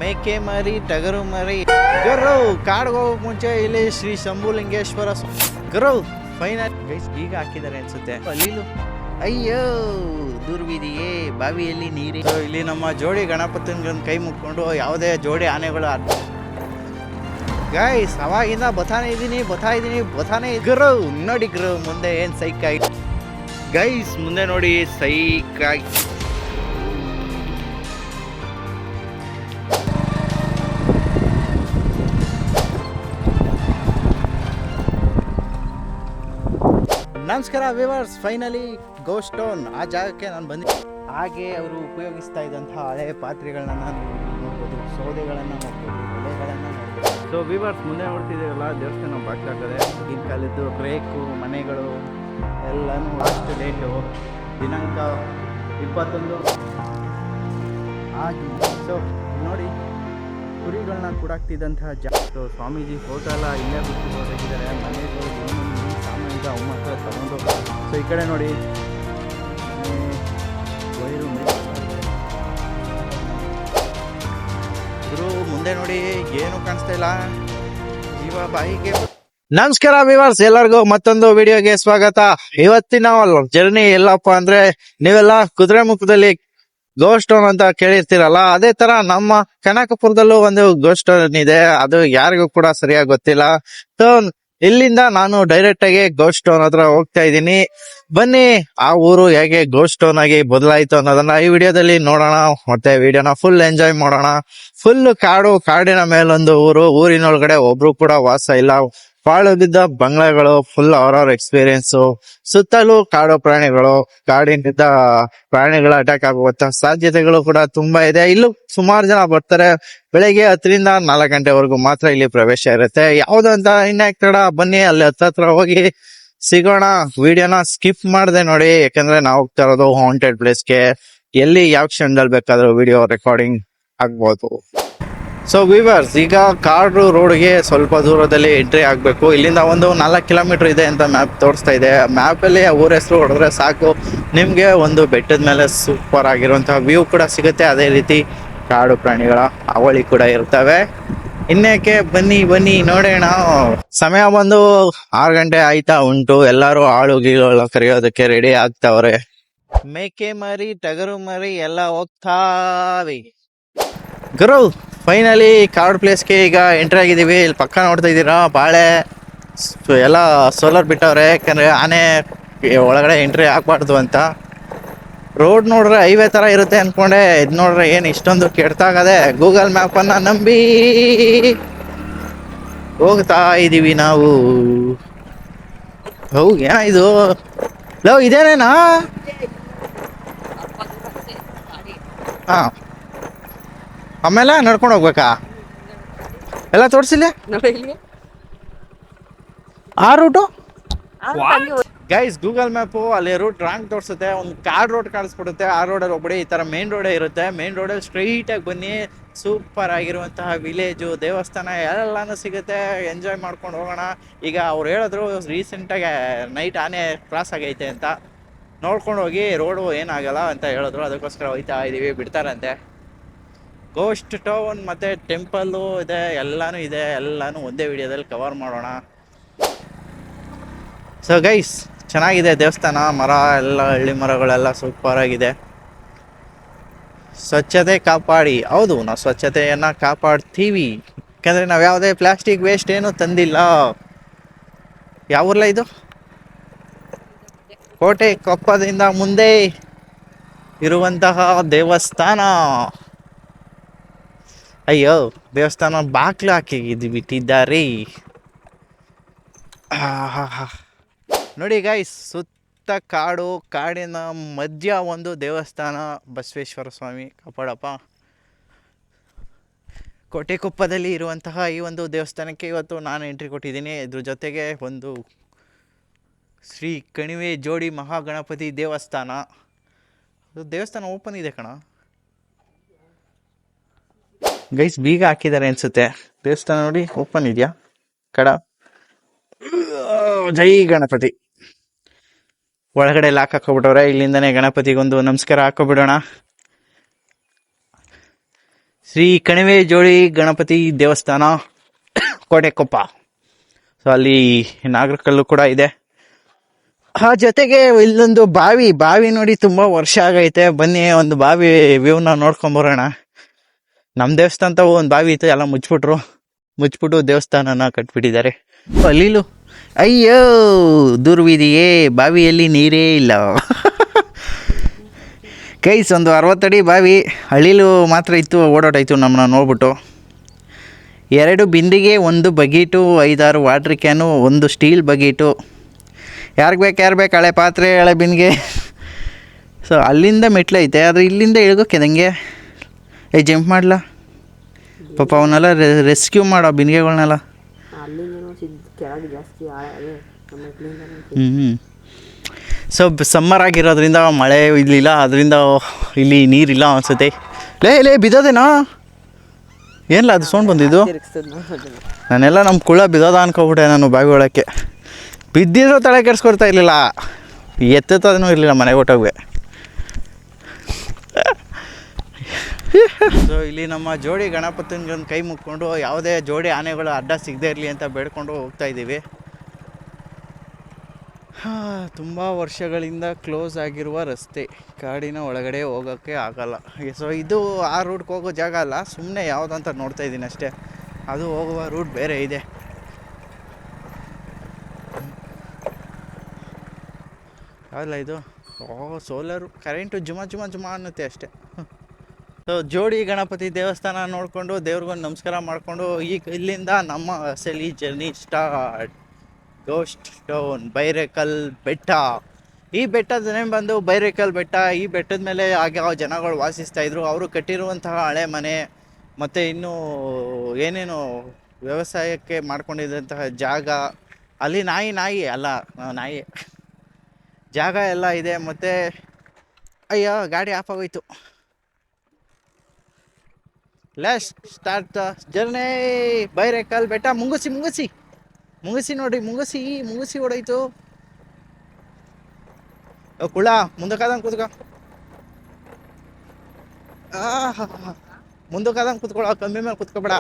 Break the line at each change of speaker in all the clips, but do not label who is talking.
ಮೇಕೆ ಮರಿ ಟಗರು ಮರಿ ಗರವ್ ಕಾಡ್ಗೆ ಹೋಗೋಕೆ ಮುಂಚೆ ಇಲ್ಲಿ ಶ್ರೀ ಶಂಭುಲಿಂಗೇಶ್ವರ ಗರವ್ ಫೈನಲ್ ಗೈಸ್ ಈಗ ಹಾಕಿದ್ದಾರೆ ಅನ್ಸುತ್ತೆ ಅಲ್ಲಿಲು ಅಯ್ಯೋ ದುರ್ವಿಧಿಯೇ ಬಾವಿಯಲ್ಲಿ ನೀರಿ ಇಲ್ಲಿ ನಮ್ಮ ಜೋಡಿ ಗಣಪತಿನ ಕೈ ಮುಟ್ಕೊಂಡು ಯಾವುದೇ ಜೋಡಿ ಆನೆಗಳು ಗೈಸ್ ಅವಾಗಿಂದ ಬತಾನೆ ಇದ್ದೀನಿ ಗರವ್ ನೋಡಿ ಗರವ್ ಮುಂದೆ ಏನ್ ಸೈಕ್ ಆಗಿ ಗೈಸ್ ಮುಂದೆ ನೋಡಿ ಸೈಕ್ ಆಗಿ ನಮಸ್ಕಾರ ವ್ಯೂವರ್ಸ್, ಫೈನಲಿ ಗೋಸ್ಟ್ ಟೌನ್ ಆ ಜಾಗಕ್ಕೆ ನಾನು ಬಂದಿದ್ದೆ. ಹಾಗೆ ಅವರು ಉಪಯೋಗಿಸ್ತಾ ಇದ್ದಂತಹ ಹಳೆ ಪಾತ್ರೆಗಳನ್ನ ನಾನು ನೋಡ್ಬೋದು, ಸೌದೆಗಳನ್ನು ನೋಡ್ಬೋದು, ಎಲೆಗಳನ್ನು ನೋಡ್ಬೋದು. ಸೊ ವ್ಯೂವರ್ಸ್ ಮುಂದೆ ನೋಡ್ತಿದ್ದೀರಲ್ಲ, ದೇವಸ್ಥಾನ ಬಾಗ್ಲಾಗ್ತದೆ. ಈಗಿನ ಕಾಲದ್ದು ಬ್ರೇಕು, ಮನೆಗಳು ಎಲ್ಲನೂ ಲಾಸ್ಟ್ ಡೇಟು ದಿನಾಂಕ 21 ಆಗಿ. ಸೊ ನೋಡಿ, ಕುರಿಗಳನ್ನ ಕೂಡಾಕ್ತಿದ್ದಂತಹ ಜಾಗ. ಸೊ ಸ್ವಾಮೀಜಿ ಫೋಟೋ ಎಲ್ಲ ಇಲ್ಲೇ ಬಿಟ್ಟು ಹೋಗಿದ್ದಾರೆ. ಮನೆಗಳು ಸಾಮಾನ್ಯ ಅಮ್ಮ ಹತ್ರ ತಗೊಂಡು. ಸೊ ಈ ಕಡೆ ನೋಡಿ ವೈರು ಮುಂದೆ ನೋಡಿ ಏನು ಕಾಣಿಸ್ತಾ ಇಲ್ಲ. ಜೀವ ಬಾಯಿಗೆ. ನಮಸ್ಕಾರ ವ್ಯೂವರ್ಸ್, ಎಲ್ಲರಿಗೂ ಮತ್ತೊಂದು ವಿಡಿಯೋಗೆ ಸ್ವಾಗತ. ಇವತ್ತಿನ ಜರ್ನಿ ಎಲ್ಲಪ್ಪ ಅಂದ್ರೆ, ನೀವೆಲ್ಲ ಕುದುರೆಮುಖದಲ್ಲಿ ಗೋಸ್ಟ್ ಟೌನ್ ಅಂತ ಕೇಳಿರ್ತೀರಲ್ಲ, ಅದೇ ತರ ನಮ್ಮ ಕನಕಪುರದಲ್ಲೂ ಒಂದು ಗೋಸ್ಟ್ ಟೌನ್ ಇದೆ. ಅದು ಯಾರಿಗೂ ಕೂಡ ಸರಿಯಾಗಿ ಗೊತ್ತಿಲ್ಲ. ಸೊ ಇಲ್ಲಿಂದ ನಾನು ಡೈರೆಕ್ಟ್ ಆಗಿ ಗೋಸ್ಟ್ ಟೌನ್ ಹತ್ರ ಹೋಗ್ತಾ ಇದ್ದೀನಿ. ಬನ್ನಿ ಆ ಊರು ಹೇಗೆ ಗೋಸ್ಟ್ ಟೌನ್ ಆಗಿ ಬದಲಾಯಿತು ಅನ್ನೋದನ್ನ ಈ ವಿಡಿಯೋದಲ್ಲಿ ನೋಡೋಣ. ಮತ್ತೆ ವಿಡಿಯೋನ ಫುಲ್ ಎಂಜಾಯ್ ಮಾಡೋಣ. ಫುಲ್ ಕಾಡಿನ ಮೇಲೊಂದು ಊರು, ಊರಿನೊಳಗಡೆ ಒಬ್ರು ಕೂಡ ವಾಸ ಇಲ್ಲ. ಪಾಳು ಬಿದ್ದ ಬಂಗ್ಲೆಗಳು, ಫುಲ್ ಅವರವ್ರ ಎಕ್ಸ್ಪೀರಿಯನ್ಸ್. ಸುತ್ತಲೂ ಕಾಡು ಪ್ರಾಣಿಗಳು, ಕಾಡಿನಿಂದ ಪ್ರಾಣಿಗಳ ಅಟ್ಯಾಕ್ ಆಗುವಂತ ಸಾಧ್ಯತೆಗಳು ಕೂಡ ತುಂಬಾ ಇದೆ. ಇಲ್ಲೂ ಸುಮಾರು ಜನ ಬರ್ತಾರೆ. ಬೆಳಿಗ್ಗೆ 10ರಿಂದ 4 ಗಂಟೆವರೆಗೂ ಮಾತ್ರ ಇಲ್ಲಿ ಪ್ರವೇಶ ಇರುತ್ತೆ. ಯಾವ್ದು ಅಂತ ಇನ್ಯಾಕ್ ತಡ, ಬನ್ನಿ ಅಲ್ಲಿ ಹತ್ರ ಹೋಗಿ ಸಿಗೋಣ. ವಿಡಿಯೋನ ಸ್ಕಿಪ್ ಮಾಡದೆ ನೋಡಿ, ಯಾಕಂದ್ರೆ ನಾವು ಹೋಗ್ತಾ ಇರೋದು ಹಾಂಟೆಡ್ ಪ್ಲೇಸ್ಗೆ. ಎಲ್ಲಿ ಯಾವ ಕ್ಷಣದಲ್ಲಿ ಬೇಕಾದ್ರೂ ವಿಡಿಯೋ ರೆಕಾರ್ಡಿಂಗ್ ಆಗ್ಬೋದು. ಸೊ ವ್ಯೂವರ್ಸ್, ಈಗ ಕಾಡು ರೋಡ್ಗೆ ಸ್ವಲ್ಪ ದೂರದಲ್ಲಿ ಎಂಟ್ರಿ ಆಗಬೇಕು. ಇಲ್ಲಿಂದ ಒಂದು 4 ಕಿಲೋಮೀಟರ್ ಇದೆ ಅಂತ ಮ್ಯಾಪ್ ತೋರಿಸ್ತಾ ಇದೆ. ಮ್ಯಾಪಲ್ಲಿ ಊರ ಹೆಸರು ಹೊಡೆದ್ರೆ ಸಾಕು, ನಿಮಗೆ ಒಂದು ಬೆಟ್ಟದ ಮೇಲೆ ಸೂಪರ್ ಆಗಿರುವಂತಹ ವ್ಯೂ ಕೂಡ ಸಿಗುತ್ತೆ. ಅದೇ ರೀತಿ ಕಾಡು ಪ್ರಾಣಿಗಳ ಅವಳಿ ಕೂಡ ಇರ್ತವೆ. ಇನ್ನೇಕೆ, ಬನ್ನಿ ನೋಡೋಣ. ಸಮಯ ಬಂದು 6 ಗಂಟೆ ಆಯ್ತಾ ಉಂಟು. ಎಲ್ಲರೂ ಆಳು ಗೀಳು ಕರೆಯೋದಕ್ಕೆ ರೆಡಿ ಆಗ್ತಾವ್ರೆ. ಮೇಕೆ ಮರಿ ಟಗರು ಮರಿ ಎಲ್ಲ ಹೋಗ್ತಾವೆ. ಗುರು ಫೈನಲಿ ಕಾಡು ಪ್ಲೇಸ್ಗೆ ಈಗ ಎಂಟ್ರಿ ಆಗಿದ್ದೀವಿ. ಇಲ್ಲಿ ಪಕ್ಕ ನೋಡ್ತಾ ಇದ್ದೀರಾ, ಬಾಳೆ ಎಲ್ಲ ಸೋಲಾರ್ ಬಿಟ್ಟವ್ರೆ. ಯಾಕಂದ್ರೆ ಆನೆ ಒಳಗಡೆ ಎಂಟ್ರಿ ಆಗ್ಬಾರ್ದು ಅಂತ. ರೋಡ್ ನೋಡ್ರೆ ಹೈವೇ ತರ ಇರುತ್ತೆ ಅನ್ಕೊಂಡೆ, ಇದ್ ನೋಡ್ರೆ ಏನ್ ಇಷ್ಟೊಂದು ಕೆಡ್ತಾಗದೆ. ಗೂಗಲ್ ಮ್ಯಾಪ್ ಅನ್ನ ನಂಬಿ ಹೋಗ್ತಾ ಇದೀವಿ ನಾವು. ಏನ ಇದು? ಲವ್ ಇದೇನೇನಾ? ಹಾ, ಆಮೇಲೆ ನಡ್ಕೊಂಡು ಹೋಗ್ಬೇಕಾ? ಎಲ್ಲ ತೋರಿಸಿಲ್ಲ ಆ ರೂಟು. ಗೈಸ್, ಗೂಗಲ್ ಮ್ಯಾಪು ಅಲ್ಲಿ ರೂಟ್ ರಾಂಗ್ ತೋರಿಸುತ್ತೆ. ಒಂದು ಕಾರ್ಡ್ ರೋಡ್ ಕಾಣಿಸ್ಬಿಡುತ್ತೆ. ಆ ರೋಡಲ್ಲಿ ಹೋಗ್ಬಿಡಿ, ಈ ತರ ಮೇನ್ ರೋಡೇ ಇರುತ್ತೆ. ಮೇನ್ ರೋಡಲ್ಲಿ ಸ್ಟ್ರೈಟ್ ಆಗಿ ಬನ್ನಿ. ಸೂಪರ್ ಆಗಿರುವಂತಹ ವಿಲೇಜು, ದೇವಸ್ಥಾನ ಎಲ್ಲಾನು ಸಿಗುತ್ತೆ. ಎಂಜಾಯ್ ಮಾಡ್ಕೊಂಡು ಹೋಗೋಣ. ಈಗ ಅವ್ರು ಹೇಳಿದ್ರು ರೀಸೆಂಟಾಗಿ ನೈಟ್ ಆನೆ ಕ್ರಾಸ್ ಆಗೈತೆ ಅಂತ. ನೋಡ್ಕೊಂಡು ಹೋಗಿ, ರೋಡು ಏನಾಗಲ್ಲ ಅಂತ ಹೇಳಿದ್ರು. ಅದಕ್ಕೋಸ್ಕರ ಹೋಯ್ತಾ ಇದೀವಿ, ಬಿಡ್ತಾರಂತೆ. ಗೋಸ್ಟ್ ಟೌನ್ ಮತ್ತೆ ಟೆಂಪಲ್ಲು ಇದೆ, ಎಲ್ಲಾನು ಒಂದೇ ವಿಡಿಯೋದಲ್ಲಿ ಕವರ್ ಮಾಡೋಣ. ಸೊ ಗೈಸ್, ಚೆನ್ನಾಗಿದೆ ದೇವಸ್ಥಾನ. ಮರ ಎಲ್ಲ, ಹಳ್ಳಿ ಮರಗಳೆಲ್ಲ ಸೂಪರ್ ಆಗಿದೆ. ಸ್ವಚ್ಛತೆ ಕಾಪಾಡಿ. ಹೌದು, ನಾವು ಸ್ವಚ್ಛತೆಯನ್ನ ಕಾಪಾಡ್ತೀವಿ. ಯಾಕಂದ್ರೆ ನಾವು ಯಾವುದೇ ಪ್ಲಾಸ್ಟಿಕ್ ವೇಸ್ಟ್ ಏನು ತಂದಿಲ್ಲ. ಯಾವೂರ್ಲ ಇದು? ಕೋಟೆ ಕೊಪ್ಪದಿಂದ ಮುಂದೆ ಇರುವಂತಹ ದೇವಸ್ಥಾನ. ಅಯ್ಯೋ, ದೇವಸ್ಥಾನ ಬಾಕ್ಲು ಬಿಟ್ಟಿದ್ದಾರೆ. ನೋಡಿ ಗೈಸ್, ಸುತ್ತ ಕಾಡು, ಕಾಡಿನ ಮಧ್ಯ ಒಂದು ದೇವಸ್ಥಾನ. ಬಸವೇಶ್ವರ ಸ್ವಾಮಿ ಕಾಪಾಡಪ್ಪ. ಕೋಟೆಕೊಪ್ಪದಲ್ಲಿ ಇರುವಂತಹ ಈ ಒಂದು ದೇವಸ್ಥಾನಕ್ಕೆ ಇವತ್ತು ನಾನು ಎಂಟ್ರಿ ಕೊಟ್ಟಿದ್ದೀನಿ. ಇದ್ರ ಜೊತೆಗೆ ಒಂದು ಶ್ರೀ ಕಣಿವೆ ಜೋಡಿ ಮಹಾಗಣಪತಿ ದೇವಸ್ಥಾನ. ದೇವಸ್ಥಾನ ಓಪನ್ ಇದೆ ಕಣ ಗೈಸ್, ಬೀಗ ಹಾಕಿದ್ದಾರೆ ಅನ್ಸುತ್ತೆ. ದೇವಸ್ಥಾನ ನೋಡಿ ಓಪನ್ ಇದೆಯಾ ಕಡ. ಜೈ ಗಣಪತಿ. ಒಳಗಡೆ ಲಾಕ್ ಹಾಕೋಬಿಟ್ಟವ್ರೆ. ಇಲ್ಲಿಂದನೇ ಗಣಪತಿಗೊಂದು ನಮಸ್ಕಾರ ಹಾಕೋಬಿಡೋಣ. ಶ್ರೀ ಕಣಿವೆ ಜೋಳಿ ಗಣಪತಿ ದೇವಸ್ಥಾನ ಕೋಟೆಕೊಪ್ಪ. ಸೊ ಅಲ್ಲಿ ನಾಗರಕಲ್ಲು ಕೂಡ ಇದೆ. ಆ ಜೊತೆಗೆ ಇಲ್ಲೊಂದು ಬಾವಿ ನೋಡಿ ತುಂಬಾ ವರ್ಷ ಆಗೈತೆ. ಬನ್ನಿ ಒಂದು ಬಾವಿ ವ್ಯೂನ ನೋಡ್ಕೊಂಬರೋಣ. ನಮ್ ದೇವಸ್ಥಾನ ಒಂದು ಬಾವಿ ಇತ್ತು, ಎಲ್ಲ ಮುಚ್ಬಿಟ್ಟು ದೇವಸ್ಥಾನನ ಕಟ್ಬಿಟ್ಟಿದ್ದಾರೆ. ಅಲ್ಲಿಲು ಅಯ್ಯೋ ದುರ್ವಿಧಿಯೇ, ಬಾವಿಯಲ್ಲಿ ನೀರೇ ಇಲ್ಲ. ಕೈಸ್ ಒಂದು 60 ಅಡಿ ಬಾವಿ, ಹಳ್ಳಿಲು ಮಾತ್ರ ಇತ್ತು, ಓಡಾಟಾಯ್ತು ನಮ್ಮನ್ನ ನೋಡ್ಬಿಟ್ಟು. 2 ಬಿಂದಿಗೆ, 1 ಬಗೀಟು, 5-6 ವಾಟ್ರ್ ಕ್ಯಾನು, 1 ಸ್ಟೀಲ್ ಬಗೀಟು. ಯಾರು ಬೇಕು ಹಳೆ ಪಾತ್ರೆ, ಹಳೆ ಬಿಂದಿಗೆ. ಸೊ ಅಲ್ಲಿಂದ ಮೆಟ್ಲೈತೆ, ಆದರೆ ಇಲ್ಲಿಂದ ಇಳ್ಗೋಕೆ ನಂಗೆ ಜಂಪ್ ಮಾಡಲ ಪಾಪ, ಅವನ್ನೆಲ್ಲ ರೆಸ್ಕ್ಯೂ ಮಾಡೋ ಬಿಂದಿಗೆಗಳ್ನೆಲ್ಲ. ಸೊ ಸಮ್ಮರ್ ಆಗಿರೋದ್ರಿಂದ ಮಳೆ ಇರಲಿಲ್ಲ, ಅದರಿಂದ ಇಲ್ಲಿ ನೀರಿಲ್ಲ ಅನಿಸುತ್ತೆ. ಲೇ ಬಿದ್ದೋದೇನೋ, ಏನಿಲ್ಲ ಅದು ಸೌಂಡ್ ಬಂದಿದ್ದು. ನಾನೆಲ್ಲ ನಮ್ಮ ಕುಳ ಬಿದ್ದೋದ ಅನ್ಕೊಬಿಟ್ಟೆ ನಾನು. ಬಾವಿ ಒಳಕ್ಕೆ ಬಿದ್ದಿದ್ರು ತಲೆ ಕೆಡಿಸ್ಕೊಡ್ತಾ ಇರಲಿಲ್ಲ, ಎತ್ತದೂ ಇರಲಿಲ್ಲ ಮನೆಗೆ ಹೊಟ್ಟೋಗ್ವೆ. ಸೊ ಇಲ್ಲಿ ನಮ್ಮ ಜೋಡಿ ಗಣಪತಿನ ಕೈ ಮುಕ್ಕೊಂಡು ಯಾವುದೇ ಜೋಡಿ ಆನೆಗಳು ಅಡ್ಡ ಸಿಗದೇ ಇರಲಿ ಅಂತ ಬೇಡ್ಕೊಂಡು ಹೋಗ್ತಾ ಇದ್ದೀವಿ. ತುಂಬ ವರ್ಷಗಳಿಂದ ಕ್ಲೋಸ್ ಆಗಿರುವ ರಸ್ತೆ, ಕಾಡಿನ ಒಳಗಡೆ ಹೋಗೋಕ್ಕೆ ಆಗಲ್ಲ. ಸೊ ಇದು ಆ ರೂಟ್ಗೆ ಹೋಗೋ ಜಾಗ ಅಲ್ಲ, ಸುಮ್ಮನೆ ಯಾವುದಂತ ನೋಡ್ತಾ ಇದ್ದೀನಿ ಅಷ್ಟೇ. ಅದು ಹೋಗುವ ರೂಟ್ ಬೇರೆ ಇದೆ. ಅಲ್ಲ ಇದು ಸೋಲರು, ಕರೆಂಟು ಜುಮ ಅನ್ನುತ್ತೆ ಅಷ್ಟೇ. ಸೊ ಜೋಡಿ ಗಣಪತಿ ದೇವಸ್ಥಾನ ನೋಡಿಕೊಂಡು ದೇವ್ರಿಗೊಂದು ನಮಸ್ಕಾರ ಮಾಡಿಕೊಂಡು ಇಲ್ಲಿಂದ ನಮ್ಮ ಅಸಲಿ ಜರ್ನಿ ಸ್ಟಾರ್ಟ್. ಗೋಸ್ಟ್ ಟೌನ್ ಬೈರೇಕಲ್ ಬೆಟ್ಟ. ಈ ಬೆಟ್ಟದ ನೇಮ್ ಬಂದು ಬೈರೇಕಲ್ ಬೆಟ್ಟ. ಈ ಬೆಟ್ಟದ ಮೇಲೆ ಆಗ ಜನಗಳು ವಾಸಿಸ್ತಾಯಿದ್ರು. ಅವರು ಕಟ್ಟಿರುವಂತಹ ಹಳೆ ಮನೆ ಮತ್ತು ಇನ್ನೂ ಏನೇನು ವ್ಯವಸಾಯಕ್ಕೆ ಮಾಡ್ಕೊಂಡಿದ್ದಂತಹ ಜಾಗ, ಅಲ್ಲಿ ನಾಯಿ ಜಾಗ ಎಲ್ಲ ಇದೆ. ಮತ್ತು ಅಯ್ಯೋ ಗಾಡಿ ಆಫ್ ಆಗೋಯ್ತು. Let's start the journey. Bairekal ಬೆಟ್ಟ. ಮುಂಗುಸಿ ನೋಡ್ರಿ, ಮುಂಗುಸಿ ಹೊಡೋಯ್ತು. ಕುಳ ಮುಂದಕ್ಕಾದಂಗೆ ಕೂತ್ಕೊ, ಮುಂದಕ್ಕಾದಂಗೆ ಕೂತ್ಕೊಳ್ಳೋ, ಕಮ್ಮಿ ಮೇಲೆ ಕೂತ್ಕೊಬೇಡ.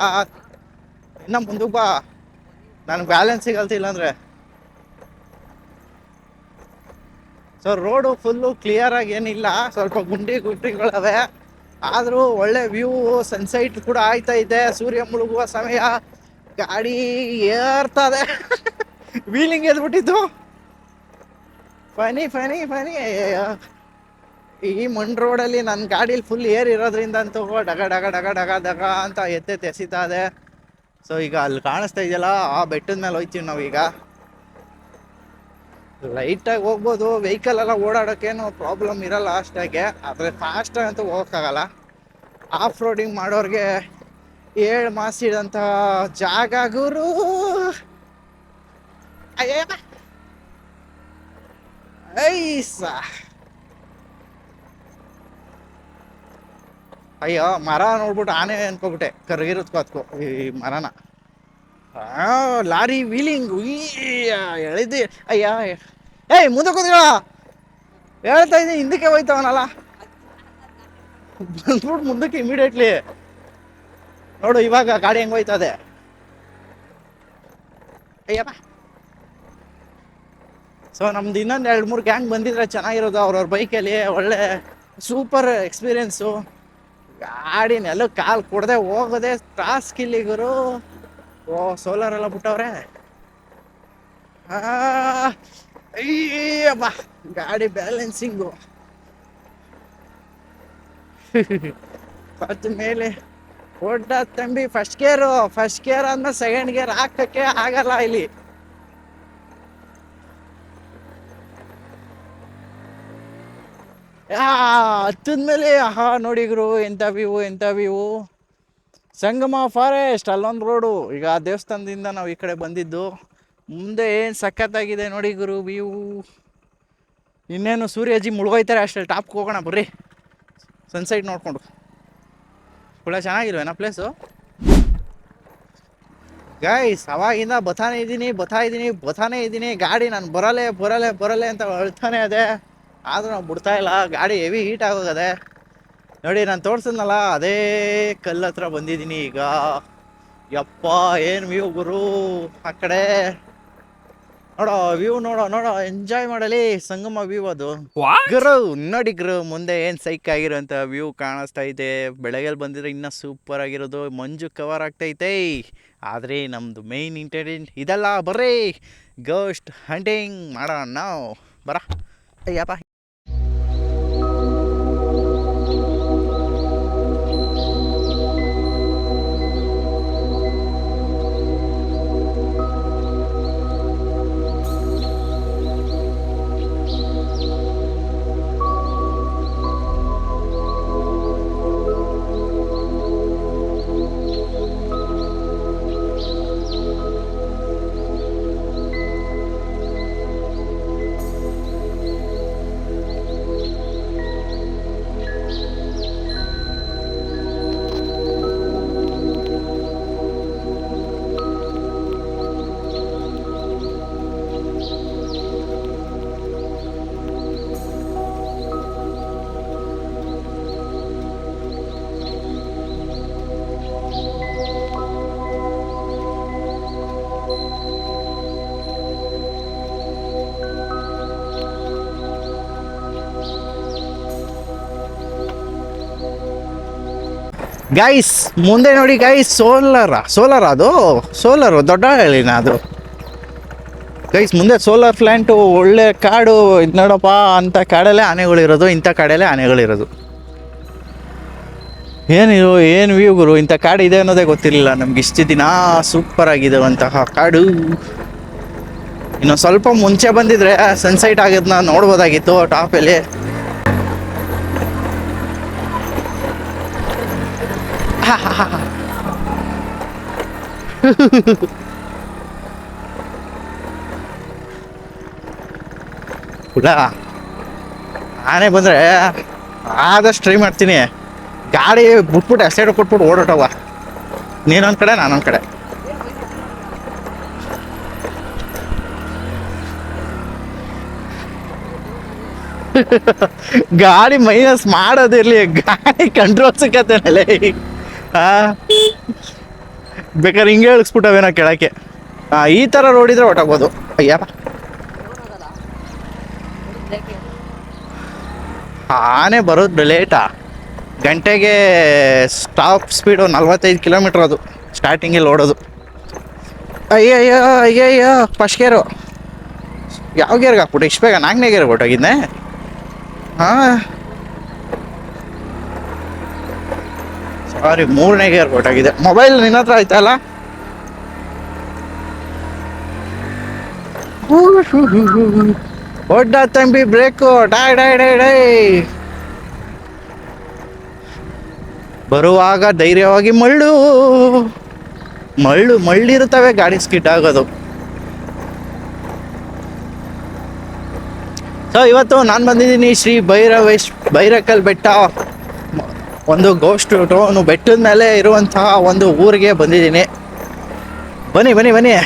ಇನ್ನ ಮುಂದಕ್ಕೆ ಬಾ, ನನಗೆ ಬ್ಯಾಲೆನ್ಸ್ ಸಿಗಲ್ತಿಲ್ಲ ಅಂದರೆ. ಸೊ ರೋಡು ಫುಲ್ಲು ಕ್ಲಿಯರಾಗಿ ಏನಿಲ್ಲ, ಸ್ವಲ್ಪ ಗುಂಡಿಗಳವೆ. ಆದರೂ ಒಳ್ಳೆ ವ್ಯೂ, ಸನ್ಸೈಟ್ ಕೂಡ ಆಯ್ತಾ ಇದೆ. ಸೂರ್ಯ ಮುಳುಗುವ ಸಮಯ. ಗಾಡಿ ಏರ್ತದೆ. ವೀಲಿಂಗ್ ಎದ್ಬಿಟ್ಟಿದ್ದು. ಫನಿ. ಈ ಮಣ್ ರೋಡಲ್ಲಿ ನನ್ನ ಗಾಡೀಲಿ ಫುಲ್ ಏರ್ ಇರೋದ್ರಿಂದ ಅಂತೂ ಡಗ ಅಂತ ಎಸಿತಾ ಇದೆ. ಸೊ ಈಗ ಅಲ್ಲಿ ಕಾಣಿಸ್ತಾ ಇದೆಯಲ್ಲ, ಆ ಬೆಟ್ಟದ ಮೇಲೆ ಹೋಯ್ತೀವಿ ನಾವೀಗ. ಲೈಟಾಗಿ ಹೋಗ್ಬೋದು, ವೆಹಿಕಲ್ ಎಲ್ಲ ಓಡಾಡೋಕ್ಕೇನು ಪ್ರಾಬ್ಲಮ್ ಇರಲ್ಲ ಅಷ್ಟಾಗೆ. ಆದರೆ ಫಾಸ್ಟಾಗಿ ಅಂತೂ ಹೋಗೋಕ್ಕಾಗಲ್ಲ. ಆಫ್ ರೋಡಿಂಗ್ ಮಾಡೋರಿಗೆ 7 ಮಾಸಿದಂಥ ಜಾಗ ಗುರು. ಅಯ್ಯೋ ಮರ ನೋಡ್ಬಿಟ್ಟು ಆನೆ ಅನ್ಕೋಬಿಟ್ಟೆ, ಕರ್ಗಿರೋದ್ಕೋ ಅದಕ್ಕೂ ಈ ಮರನ. ಲಾರಿ ವೀಲಿಂಗ್ ಎಳಿದಿ. ಮುಂದೆ ಕೂತ್ಕೊಳ್ಳ, ಹೇಳ್ತಾ ಇದ್ದೀನಿ. ಹಿಂದಕ್ಕೆ ಹೋಯ್ತವನಲ್ಲ, ಬಂದ್ಬಿಟ್ಟು ಮುಂದಕ್ಕೆ ಇಮಿಡಿಯೇಟ್ಲಿ ನೋಡು. ಇವಾಗ ಗಾಡಿ ಹೆಂಗೆ ಹೋಯ್ತದೆ. ಅಯ್ಯಪ್ಪ. ಸೊ ನಮ್ದು ಇನ್ನೊಂದು 2-3 ಗ್ಯಾಂಗ್ ಬಂದಿದ್ರೆ ಚೆನ್ನಾಗಿರೋದು. ಅವ್ರವ್ರ ಬೈಕಲ್ಲಿ ಒಳ್ಳೆ ಸೂಪರ್ ಎಕ್ಸ್ಪೀರಿಯೆನ್ಸು. ಗಾಡಿನೆಲ್ಲ ಕಾಲು ಕೊಡದೆ ಹೋಗೋದೆ ಟಾಸ್ಕ್ ಇಲ್ಲಿಗರು. ಸೋಲಾರ್ ಎಲ್ಲ ಬಿಟ್ಟವ್ರೆ. ಅಯ್ಯಪ್ಪ, ಗಾಡಿ ಬ್ಯಾಲೆನ್ಸಿಂಗು ಪತ್ತ ಮೇಲೆ ಒಡ್ಡ ತಂಬಿ. ಫಸ್ಟ್ ಗೇರ್ ಆದ್ಮೇಲೆ ಸೆಕೆಂಡ್ ಗೇರ್ ಹಾಕಕ್ಕೆ ಆಗಲ್ಲ ಇಲ್ಲಿ. ಹತ್ತದ್ಮೇಲೆ ನೋಡಿಗ್ರು, ಎಂಥ ವ್ಯೂ. ಸಂಗಮ ಫಾರೆಸ್ಟ್, ಅಲ್ಲೊಂದು ರೋಡು. ಈಗ ದೇವಸ್ಥಾನದಿಂದ ನಾವು ಈ ಕಡೆ ಬಂದಿದ್ದು. ಮುಂದೆ ಏನು ಸಖತ್ತಾಗಿದೆ ನೋಡಿ ಗುರು ವ್ಯೂ. ಇನ್ನೇನು ಸೂರ್ಯಜಿ ಮುಳುಗೋಯ್ತಾರೆ ಅಷ್ಟೇ. ಟಾಪ್ಗೆ ಹೋಗೋಣ ಬರ್ರಿ, ಸನ್ಸೈಟ್ ನೋಡ್ಕೊಂಡು. ಕೂಡ ಚೆನ್ನಾಗಿಲ್ವೇನಾ ಪ್ಲೇಸು ಗೈಸ್? ಅವಾಗಿಂದ ಬತಾನೇ ಇದ್ದೀನಿ. ಗಾಡಿ ನಾನು ಬರಲೆ ಅಂತ ಹೇಳ್ತಾನೆ ಅದೇ, ಆದರೂ ನಾವು ಬಿಡ್ತಾ ಇಲ್ಲ. ಗಾಡಿ ಹೆವಿ ಹೀಟ್ ಆಗೋಗದೆ. ನೋಡಿ ನಾನು ತೋರ್ಸದ್ನಲ್ಲ ಅದೇ ಕಲ್ಲು ಹತ್ರ ಬಂದಿದ್ದೀನಿ ಈಗ. ಯಪ್ಪ ಏನು ವ್ಯೂ ಗುರು ಆ ಕಡೆ ನೋಡೋ ವ್ಯೂ, ನೋಡೋ ಎಂಜಾಯ್ ಮಾಡಲಿ. ಸಂಗಮ ವ್ಯೂ ಅದು ಗುರು. ನೋಡಿ ಗುರು ಮುಂದೆ ಏನ್ ಸೈಕ್ ಆಗಿರೋಂಥ ವ್ಯೂ ಕಾಣಿಸ್ತಾ ಇದೆ. ಬೆಳಗ್ಗೆ ಬಂದಿದ್ರೆ ಇನ್ನ ಸೂಪರ್ ಆಗಿರೋದು. ಮಂಜು ಕವರ್ ಆಗ್ತೈತೆ. ಆದ್ರೆ ನಮ್ದು ಮೇನ್ ಇಂಟೆಲಿಜೆಂಟ್ ಇದಲ್ಲ, ಬರ್ರಿ ಗೋಸ್ಟ್ ಹಂಟಿಂಗ್ ಮಾಡೋಣ ನಾವು. ಬರ ಅಯ್ಯಪ್ಪ. ಗೈಸ್ ಮುಂದೆ ನೋಡಿ ಗೈಸ್, ಸೋಲಾರ್ ಅದು ಸೋಲಾರು ದೊಡ್ಡ ಹೇಳಿನ ಅದು ಗೈಸ್. ಮುಂದೆ ಸೋಲಾರ್ ಪ್ಲ್ಯಾಂಟು, ಒಳ್ಳೆ ಕಾಡು. ಇದು ನೋಡಪ್ಪ, ಅಂಥ ಕಾಡಲ್ಲೇ ಆನೆಗಳಿರೋದು, ಇಂಥ ಕಾಡಲ್ಲೇ ಆನೆಗಳಿರೋದು. ಏನಿದು ಏನು ವ್ಯೂ ಗುರು. ಇಂಥ ಕಾಡು ಇದೆ ಅನ್ನೋದೇ ಗೊತ್ತಿರಲಿಲ್ಲ ನಮ್ಗೆ ಇಷ್ಟು ದಿನ. ಸೂಪರ್ ಆಗಿರುವಂತಹ ಕಾಡು. ಇನ್ನು ಸ್ವಲ್ಪ ಮುಂಚೆ ಬಂದಿದ್ರೆ ಸನ್ಸೈಟ್ ಆಗೋದನ್ನ ನೋಡ್ಬೋದಾಗಿತ್ತು ಟಾಪಲ್ಲಿ. ಹುಳ ಆನೆ ಬಂದರೆ ಆದಷ್ಟು ಟ್ರೈ ಮಾಡ್ತೀನಿ. ಗಾಡಿ ಬಿಟ್ಬಿಟ್ಟು ಎಸೈಡ್ ಕೊಟ್ಬಿಟ್ಟು ಓಡೋಟವ. ನೀನೊಂದು ಕಡೆ ನಾನೊಂದು ಕಡೆ. ಗಾಡಿ ಮೈನಸ್ ಮಾಡೋದಿರ್ಲಿ, ಗಾಡಿ ಕಂಟ್ರೋಲ್ ಸಿಕ್ಕತ್ತೇನಲ್ಲ. ಬೇಕಾದ್ರೆ ಹಿಂಗೆ ಇಳಿಸ್ಬಿಟ್ಟವೇನೋ ಕೆಳಕ್ಕೆ. ಈ ಥರ ರೋಡಿದ್ರೆ ಹೊಟ್ಟಾಗ್ಬೋದು. ಅಯ್ಯಪ್ಪ, ಆನೆ ಬರೋದು ಲೇಟಾ. ಗಂಟೆಗೆ ಸ್ಟಾಪ್ ಸ್ಪೀಡು 45 ಕಿಲೋಮೀಟ್ರ್ ಅದು ಸ್ಟಾರ್ಟಿಂಗಲ್ಲಿ ಓಡೋದು. ಅಯ್ಯಯ್ಯೋ ಫಸ್ಟ್ ಗೇರು. ಯಾವ ಗೇರ್ಗೆ ಹಾಕ್ಬಿಟ್ಟು ಇಷ್ಟು ಬೇಗ 4ನೇ ಗೇರ್ಗೆ ಹೊಟ್ಟೋಗಿದ್ದೆ. ಹಾಂ ಸಾರಿ, 3ನೇ ಗೇರ್ ಹೊಟ್ಟಾಗಿದೆ. ಮೊಬೈಲ್ ನಿನ್ನ ಹತ್ರ ಆಯ್ತಲ್ಲ. ಒಡ್ಡ ತಂಬಿ ಬ್ರೇಕು. ಡೈ ಬರುವಾಗ ಧೈರ್ಯವಾಗಿ ಮಳ್ಳಿರುತ್ತವೆ, ಗಾಡಿ ಸ್ಕಿಟ್ ಆಗೋದು. ಸೊ ಇವತ್ತು ನಾನು ಬಂದಿದ್ದೀನಿ ಶ್ರೀ ಭೈರಕಲ್ ಬೆಟ್ಟ. ಒಂದು ಗೋಸ್ಟ್ ಟೋನು ಬೆಟ್ಟದ ಮೇಲೆ ಇರುವಂತಹ ಒಂದು ಊರಿಗೆ ಬಂದಿದ್ದೀನಿ. ಬನ್ನಿ.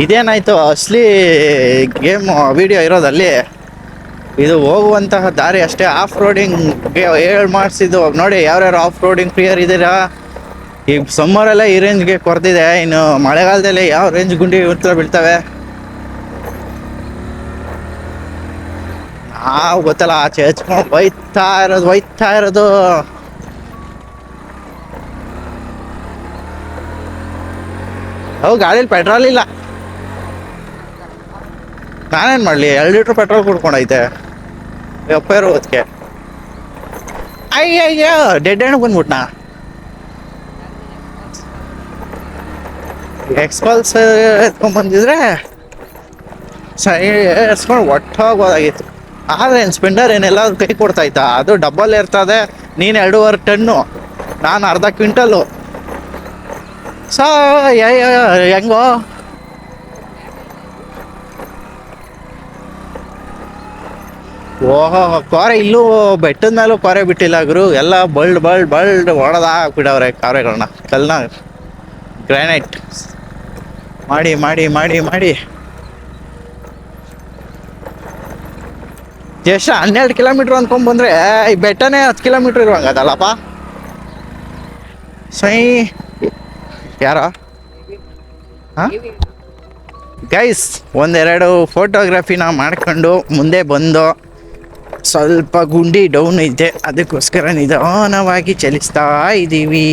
ಇದೇನಾಯಿತು ಅಸಲಿ ಗೇಮ್ ವಿಡಿಯೋ ಇರೋದಲ್ಲಿ. ಇದು ಹೋಗುವಂತಹ ದಾರಿ ಅಷ್ಟೇ. ಆಫ್ ರೋಡಿಂಗ್ಗೆ ಮಾಡಿಸಿದ್ದು ನೋಡಿ. ಯಾರ್ಯಾರು ಆಫ್ ರೋಡಿಂಗ್ ಪ್ರಿಯರ್ ಇದ್ದೀರಾ, ಈ ಸಮ್ಮರಲ್ಲೇ ಈ ರೇಂಜ್ಗೆ ಕೊರ್ತಿದೆ. ಇನ್ನು ಮಳೆಗಾಲದಲ್ಲಿ ಯಾವ ರೇಂಜ್ ಗುಂಡಿ ಉತ್ತರ ಬೀಳ್ತವೆ ನಾವು ಗೊತ್ತಲ್ಲ. ಆಚೆ ಹಚ್ಕೊಂಡು ಒಯ್ತಾ ಇರೋದು. ಗಾಡೀಲಿ ಪೆಟ್ರೋಲ್ ಇಲ್ಲ. ನಾನೇನು ಮಾಡಲಿ, 2 ಲೀಟ್ರ್ ಪೆಟ್ರೋಲ್ ಕುಡ್ಕೊಂಡೈತೆ. ಅಪ್ಪ ಇರೋದಕ್ಕೆ ಅಯ್ಯಯ್ಯೋ ಡೆಡ್ ಎಂಡ್ ಬಂದ್ಬಿಟ್ನಾ. ಎಕ್ಸ್ಪಲ್ಸ್ ಎತ್ಕೊಂಡ್ಬಂದಿದ್ರೆ ಸರಿ ಎಸ್ಕೊಂಡು ಒಟ್ಟೋಗೋದಾಗಿತ್ತು. ಆದರೆ ಏನು ಸ್ಪೆಂಡರ್ ಏನೆಲ್ಲ ಕೈ ಕೊಡ್ತಾಯ್ತಾ. ಅದು ಡಬ್ಬಲ್ ಇರ್ತದೆ. ನೀನು 2.5 ಟನ್ನು, ನಾನು ಅರ್ಧ ಕ್ವಿಂಟಲು. ಹೆಂಗೋ ಓಹೋ ಕೊರೆ. ಇಲ್ಲೂ ಬೆಟ್ಟದ ಮೇಲೂ ಕೊರೆ ಬಿಟ್ಟಿಲ್ಲ ಗುರು. ಎಲ್ಲ ಬಲ್ಡ್ ಹೊಡೆದಾಕ್ಬಿಡವ್ರೆ ಕಾರೆಗಳನ್ನ. ಕಲ್ಲನ್ನ ಗ್ರಾನೈಟ್ ಮಾಡಿ ಎಷ್ಟು 12 ಕಿಲೋಮೀಟ್ರ್ ಅಂದ್ಕೊಂಡ್ ಬಂದ್ರೆ ಈ ಬೆಟ್ಟನೇ 10 ಕಿಲೋಮೀಟ್ರ್ ಇರುವಂಗದಲ್ಲಪ್ಪ. ಸೈ ಯಾರ ಗೈಸ್ ಒಂದೆರಡು ಫೋಟೋಗ್ರಫಿನ ಮಾಡ್ಕೊಂಡು ಮುಂದೆ ಬಂದು ಸ್ವಲ್ಪ ಗುಂಡಿ ಡೌನ್ ಐತೆ, ಅದಕ್ಕೋಸ್ಕರ ನಿಧಾನವಾಗಿ ಚಲಿಸ್ತಾ ಇದ್ದೀವಿ.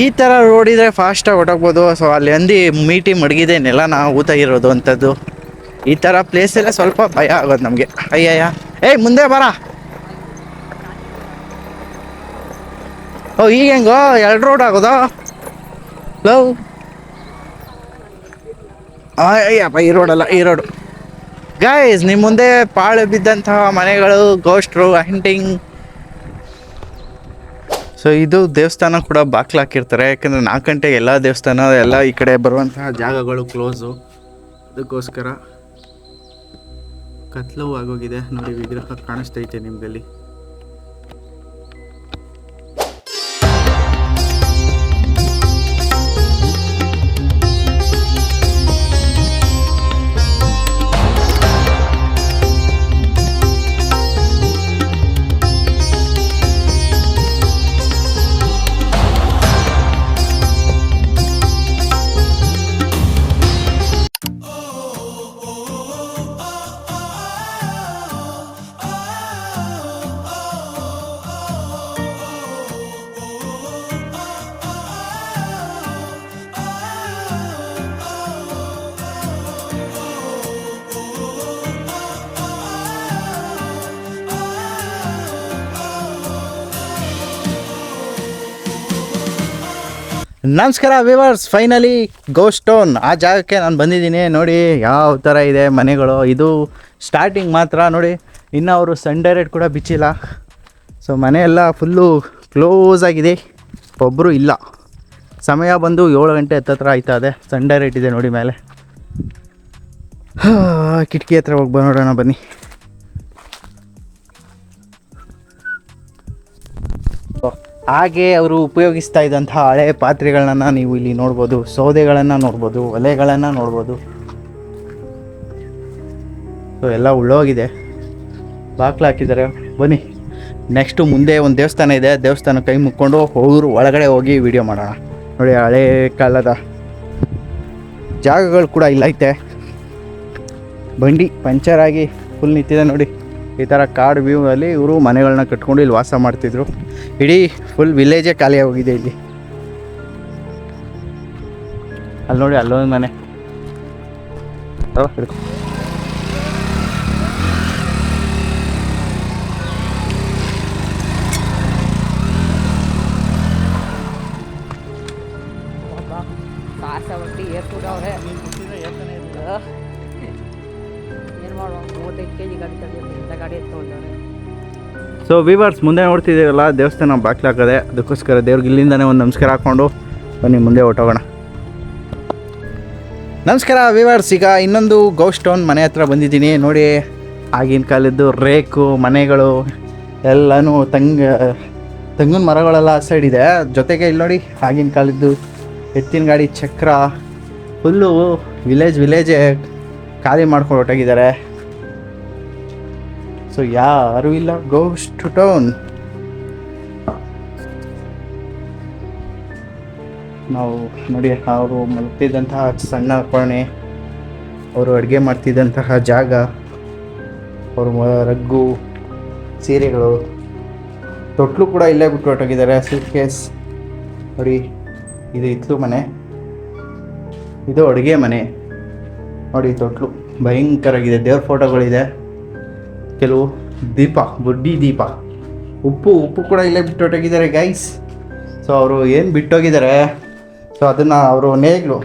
ಈ ಥರ ರೋಡ್ ಇದ್ರೆ ಫಾಸ್ಟಾಗಿ ಹೊಟ್ಟೋಗ್ಬೋದು. ಸೊ ಅಲ್ಲಿ ಅಂದು ಮೀಟಿ ಮಡಗಿದೆ ನೆಲನ ಊತ ಇರೋದು ಅಂಥದ್ದು. ಈ ಥರ ಪ್ಲೇಸಲ್ಲೇ ಸ್ವಲ್ಪ ಭಯ ಆಗೋದು ನಮಗೆ. ಅಯ್ಯಯ್ಯ ಏಯ್ ಮುಂದೆ ಬರ. ಓ ಈಗ ಹೆಂಗೋ 2 ರೋಡ್ ಆಗೋದು ಲವ್. ಅಯ್ಯಪ್ಪ ಈ ರೋಡಲ್ಲ, ಈ ರೋಡು. ಗೈಸ್ ನಿಮ್ಮ ಮುಂದೆ ಪಾಳು ಬಿದ್ದಂತಹ ಮನೆಗಳು, ಗೋಸ್ಟ್ರು, ಹಂಟಿಂಗ್. ಸೊ ಇದು ದೇವಸ್ಥಾನ ಕೂಡ ಬಾಕ್ಲು ಹಾಕಿರ್ತಾರೆ, ಯಾಕಂದರೆ 4 ಗಂಟೆಗೆ ಎಲ್ಲ ದೇವಸ್ಥಾನ ಎಲ್ಲ ಈ ಕಡೆ ಬರುವಂತಹ ಜಾಗಗಳು ಕ್ಲೋಸು. ಅದಕ್ಕೋಸ್ಕರ ಕತ್ಲು ಆಗೋಗಿದೆ ನೋಡಿ. ವಿಗ್ರಹ ಕಾಣಿಸ್ತೈತೆ ನಿಮಗಲ್ಲಿ. ನಮಸ್ಕಾರ ವ್ಯೂವರ್ಸ್, ಫೈನಲಿ ಗೋಸ್ಟ್ ಟೌನ್ ಆ ಜಾಗಕ್ಕೆ ನಾನು ಬಂದಿದ್ದೀನಿ. ನೋಡಿ ಯಾವ ಥರ ಇದೆ ಮನೆಗಳು. ಇದು ಸ್ಟಾರ್ಟಿಂಗ್ ಮಾತ್ರ ನೋಡಿ, ಇನ್ನು ಅವರು ಸನ್ ಡೈರೆಕ್ಟ್ ಕೂಡ ಬಿಚ್ಚಿಲ್ಲ. ಸೊ ಮನೆಯೆಲ್ಲ ಫುಲ್ಲು ಕ್ಲೋಸ್ ಆಗಿದೆ, ಒಬ್ಬರು ಇಲ್ಲ. ಸಮಯ ಬಂದು 7 ಗಂಟೆ ಹತ್ತತ್ರ ಆಯ್ತಾ ಇದೆ. ಸನ್ ಡೈರೆಕ್ಟ್ ಇದೆ ನೋಡಿ ಮೇಲೆ. ಕಿಟಕಿ ಹತ್ರ ಹೋಗಿ ನೋಡೋಣ ಬನ್ನಿ. ಹಾಗೆ ಅವರು ಉಪಯೋಗಿಸ್ತಾ ಇದ್ದಂಥ ಹಳೆ ಪಾತ್ರೆಗಳನ್ನ ನೀವು ಇಲ್ಲಿ ನೋಡ್ಬೋದು, ಸೌದೆಗಳನ್ನು ನೋಡ್ಬೋದು, ಒಲೆಗಳನ್ನು ನೋಡ್ಬೋದು. ಸೊ ಎಲ್ಲ ಉಳ್ಳೋಗಿದೆ, ಬಾಕ್ಲು ಹಾಕಿದ್ದಾರೆ. ಬನ್ನಿ ನೆಕ್ಸ್ಟು ಮುಂದೆ ಒಂದು ದೇವಸ್ಥಾನ ಇದೆ, ದೇವಸ್ಥಾನ ಕೈ ಮುಕ್ಕೊಂಡು ಒಳಗಡೆ ಹೋಗಿ ವಿಡಿಯೋ ಮಾಡೋಣ. ನೋಡಿ ಹಳೆ ಕಾಲದ ಜಾಗಗಳು ಕೂಡ ಇಲ್ಲೈತೆ. ಬಂಡಿ ಪಂಚರ್ ಆಗಿ ಫುಲ್ ನಿಂತಿದೆ ನೋಡಿ. ಈ ಥರ ಕಾಡು ವ್ಯೂ ಅಲ್ಲಿ ಇವರು ಮನೆಗಳನ್ನ ಕಟ್ಕೊಂಡು ಇಲ್ಲಿ ವಾಸ ಮಾಡ್ತಿದ್ರು. ಇಡೀ ಫುಲ್ ವಿಲೇಜೇ ಖಾಲಿ ಆಗೋಗಿದೆ ಇಲ್ಲಿ. ಅಲ್ಲಿ ನೋಡಿ ಅಲ್ಲೊಂದು ಮನೆ. ಸೊ ವೀವರ್ಸ್ ಮುಂದೆ ನೋಡ್ತಿದ್ದೀರಲ್ಲ ದೇವಸ್ಥಾನ ಬಾಕ್ಲು ಹಾಕದೆ, ಅದಕ್ಕೋಸ್ಕರ ದೇವ್ರಿಗೆ ಇಲ್ಲಿಂದಾನೆ ಒಂದು ನಮಸ್ಕಾರ ಹಾಕ್ಕೊಂಡು ಬನ್ನಿ ಮುಂದೆ ಹೊಟ್ಟೋಗೋಣ. ನಮಸ್ಕಾರ ವೀವರ್ಸ್, ಈಗ ಇನ್ನೊಂದು ಗೋಸ್ಟ್ ಟೌನ್ ಮನೆ ಹತ್ರ ಬಂದಿದ್ದೀನಿ. ನೋಡಿ ಆಗಿನ ಕಾಲದ್ದು ರೇಕು ಮನೆಗಳು ಎಲ್ಲನೂ ತೆಂಗಿನ ಮರಗಳೆಲ್ಲ ಆ ಸೈಡ್ ಇದೆ. ಜೊತೆಗೆ ಇಲ್ಲಿ ನೋಡಿ ಆಗಿನ ಕಾಲದ್ದು ಎತ್ತಿನ ಗಾಡಿ ಚಕ್ರ, ಫುಲ್ಲು ವಿಲೇಜೇ ಖಾಲಿ ಮಾಡ್ಕೊಂಡು ಹೊರಟೋಗಿದ್ದಾರೆ. ಸೊ ಯಾರೂ ಇಲ್ಲ, ಗೋಸ್ಟ್ ಟೌನ್. ನಾವು ನೋಡಿ ಅವರು ಮಲಗ್ತಿದ್ದಂತಹ ಸಣ್ಣ ಕೋಣೆ, ಅವರು ಅಡುಗೆ ಮಾಡ್ತಿದ್ದಂತಹ ಜಾಗ, ಅವರು ರಗ್ಗು, ಸೀರೆಗಳು, ತೊಟ್ಲು ಕೂಡ ಇಲ್ಲೇ ಬಿಟ್ಟು ಹೊರಟೋಗಿದ್ದಾರೆ. ಸೂಟ್ ಕೇಸ್ ನೋಡಿ, ಇದು ಹಿತ್ಲು ಮನೆ, ಇದು ಅಡುಗೆ ಮನೆ. ನೋಡಿ ತೊಟ್ಲು ಭಯಂಕರಾಗಿದೆ, ದೇವ್ರ ಫೋಟೋಗಳಿದೆ, ಕೆಲವು ದೀಪ, ಬುಡ್ಡಿ ದೀಪ, ಉಪ್ಪು ಕೂಡ ಇಲ್ಲೇ ಬಿಟ್ಟೊಟ್ಟೋಗಿದ್ದಾರೆ ಗೈಸ್. ಸೊ ಅವರು ಏನು ಬಿಟ್ಟೋಗಿದ್ದಾರೆ, ಸೊ ಅದನ್ನು ಅವರು ನೇಗಿಲು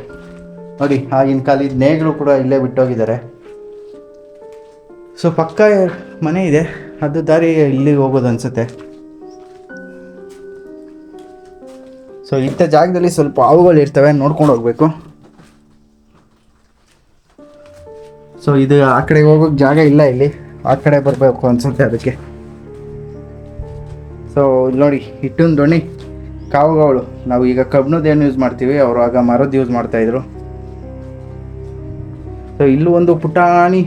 ನೋಡಿ, ಆಗಿನ ಕಾಲದ ನೇಗಿಲು ಕೂಡ ಇಲ್ಲೇ ಬಿಟ್ಟೋಗಿದ್ದಾರೆ. ಸೊ ಪಕ್ಕ ಮನೆ ಇದೆ, ಅದು ದಾರಿ ಇಲ್ಲಿಗೆ ಹೋಗೋದು ಅನಿಸುತ್ತೆ. ಸೊ ಇಂಥ ಜಾಗದಲ್ಲಿ ಸ್ವಲ್ಪ ಹಾವುಗಳು ಇರ್ತವೆ, ನೋಡ್ಕೊಂಡು ಹೋಗ್ಬೇಕು. ಸೊ ಇದು ಆ ಕಡೆ ಹೋಗೋಕ್ಕೆ ಜಾಗ ಇಲ್ಲ, ಇಲ್ಲಿ ಆ ಕಡೆ ಬರಬೇಕು ಅನ್ಸುತ್ತೆ ಅದಕ್ಕೆ. ಸೊ ನೋಡಿ ಹಿಟ್ಟಿನ ದೋಣಿ, ಕಾವುಗಳು. ನಾವು ಈಗ ಕಬ್ಬಿಣದ ಏನು ಯೂಸ್ ಮಾಡ್ತೀವಿ, ಅವರು ಆಗ ಮರದ್ದು ಯೂಸ್ ಮಾಡ್ತಾಯಿದ್ರು. ಸೊ ಇಲ್ಲೂ ಒಂದು ಪುಟಾಣಿ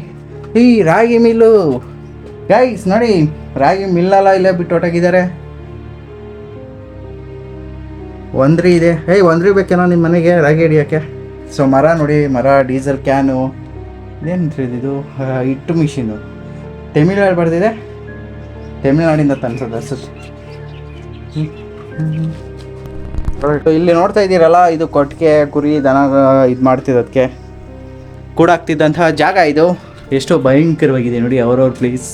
ಈ ರಾಗಿ ಮಿಲ್ಲು ಗೈಸ್ ನೋಡಿ, ರಾಗಿ ಮಿಲ್ಲಲ್ಲ ಇಲ್ಲೇ ಬಿಟ್ಟು ಹೊರಟಾಗಿದ್ದಾರೆ. ಒಂದ್ರಿ ಇದೆ, ಒಂದ್ರಿ ಬೇಕೇನೋ ನಿಮ್ಮ ಮನೆಗೆ ರಾಗಿ ಹಿಡಿಯೋಕ್ಕೆ. ಸೊ ಮರ ನೋಡಿ, ಮರ, ಡೀಸೆಲ್ ಕ್ಯಾನು, ಏನು ಇದು ಹಿಟ್ಟು ಮಿಷಿನು. ತಮಿಳ್ನಾಡು ಬರ್ದಿದೆ, ತಮಿಳ್ನಾಡಿಂದ ತನ್ಸೋದು. ಇಲ್ಲಿ ನೋಡ್ತಾ ಇದ್ದೀರಲ್ಲ, ಇದು ಕೊಟ್ಟಿಗೆ ಕುರಿ ದನ ಇದು ಮಾಡ್ತಿದ್ದಕ್ಕೆ ಕೂಡಾಗ್ತಿದ್ದಂತಹ ಜಾಗ ಇದು. ಎಷ್ಟೋ ಭಯಂಕರವಾಗಿದೆ ನೋಡಿ, ಅವ್ರವ್ರ ಪ್ಲೀಸ್.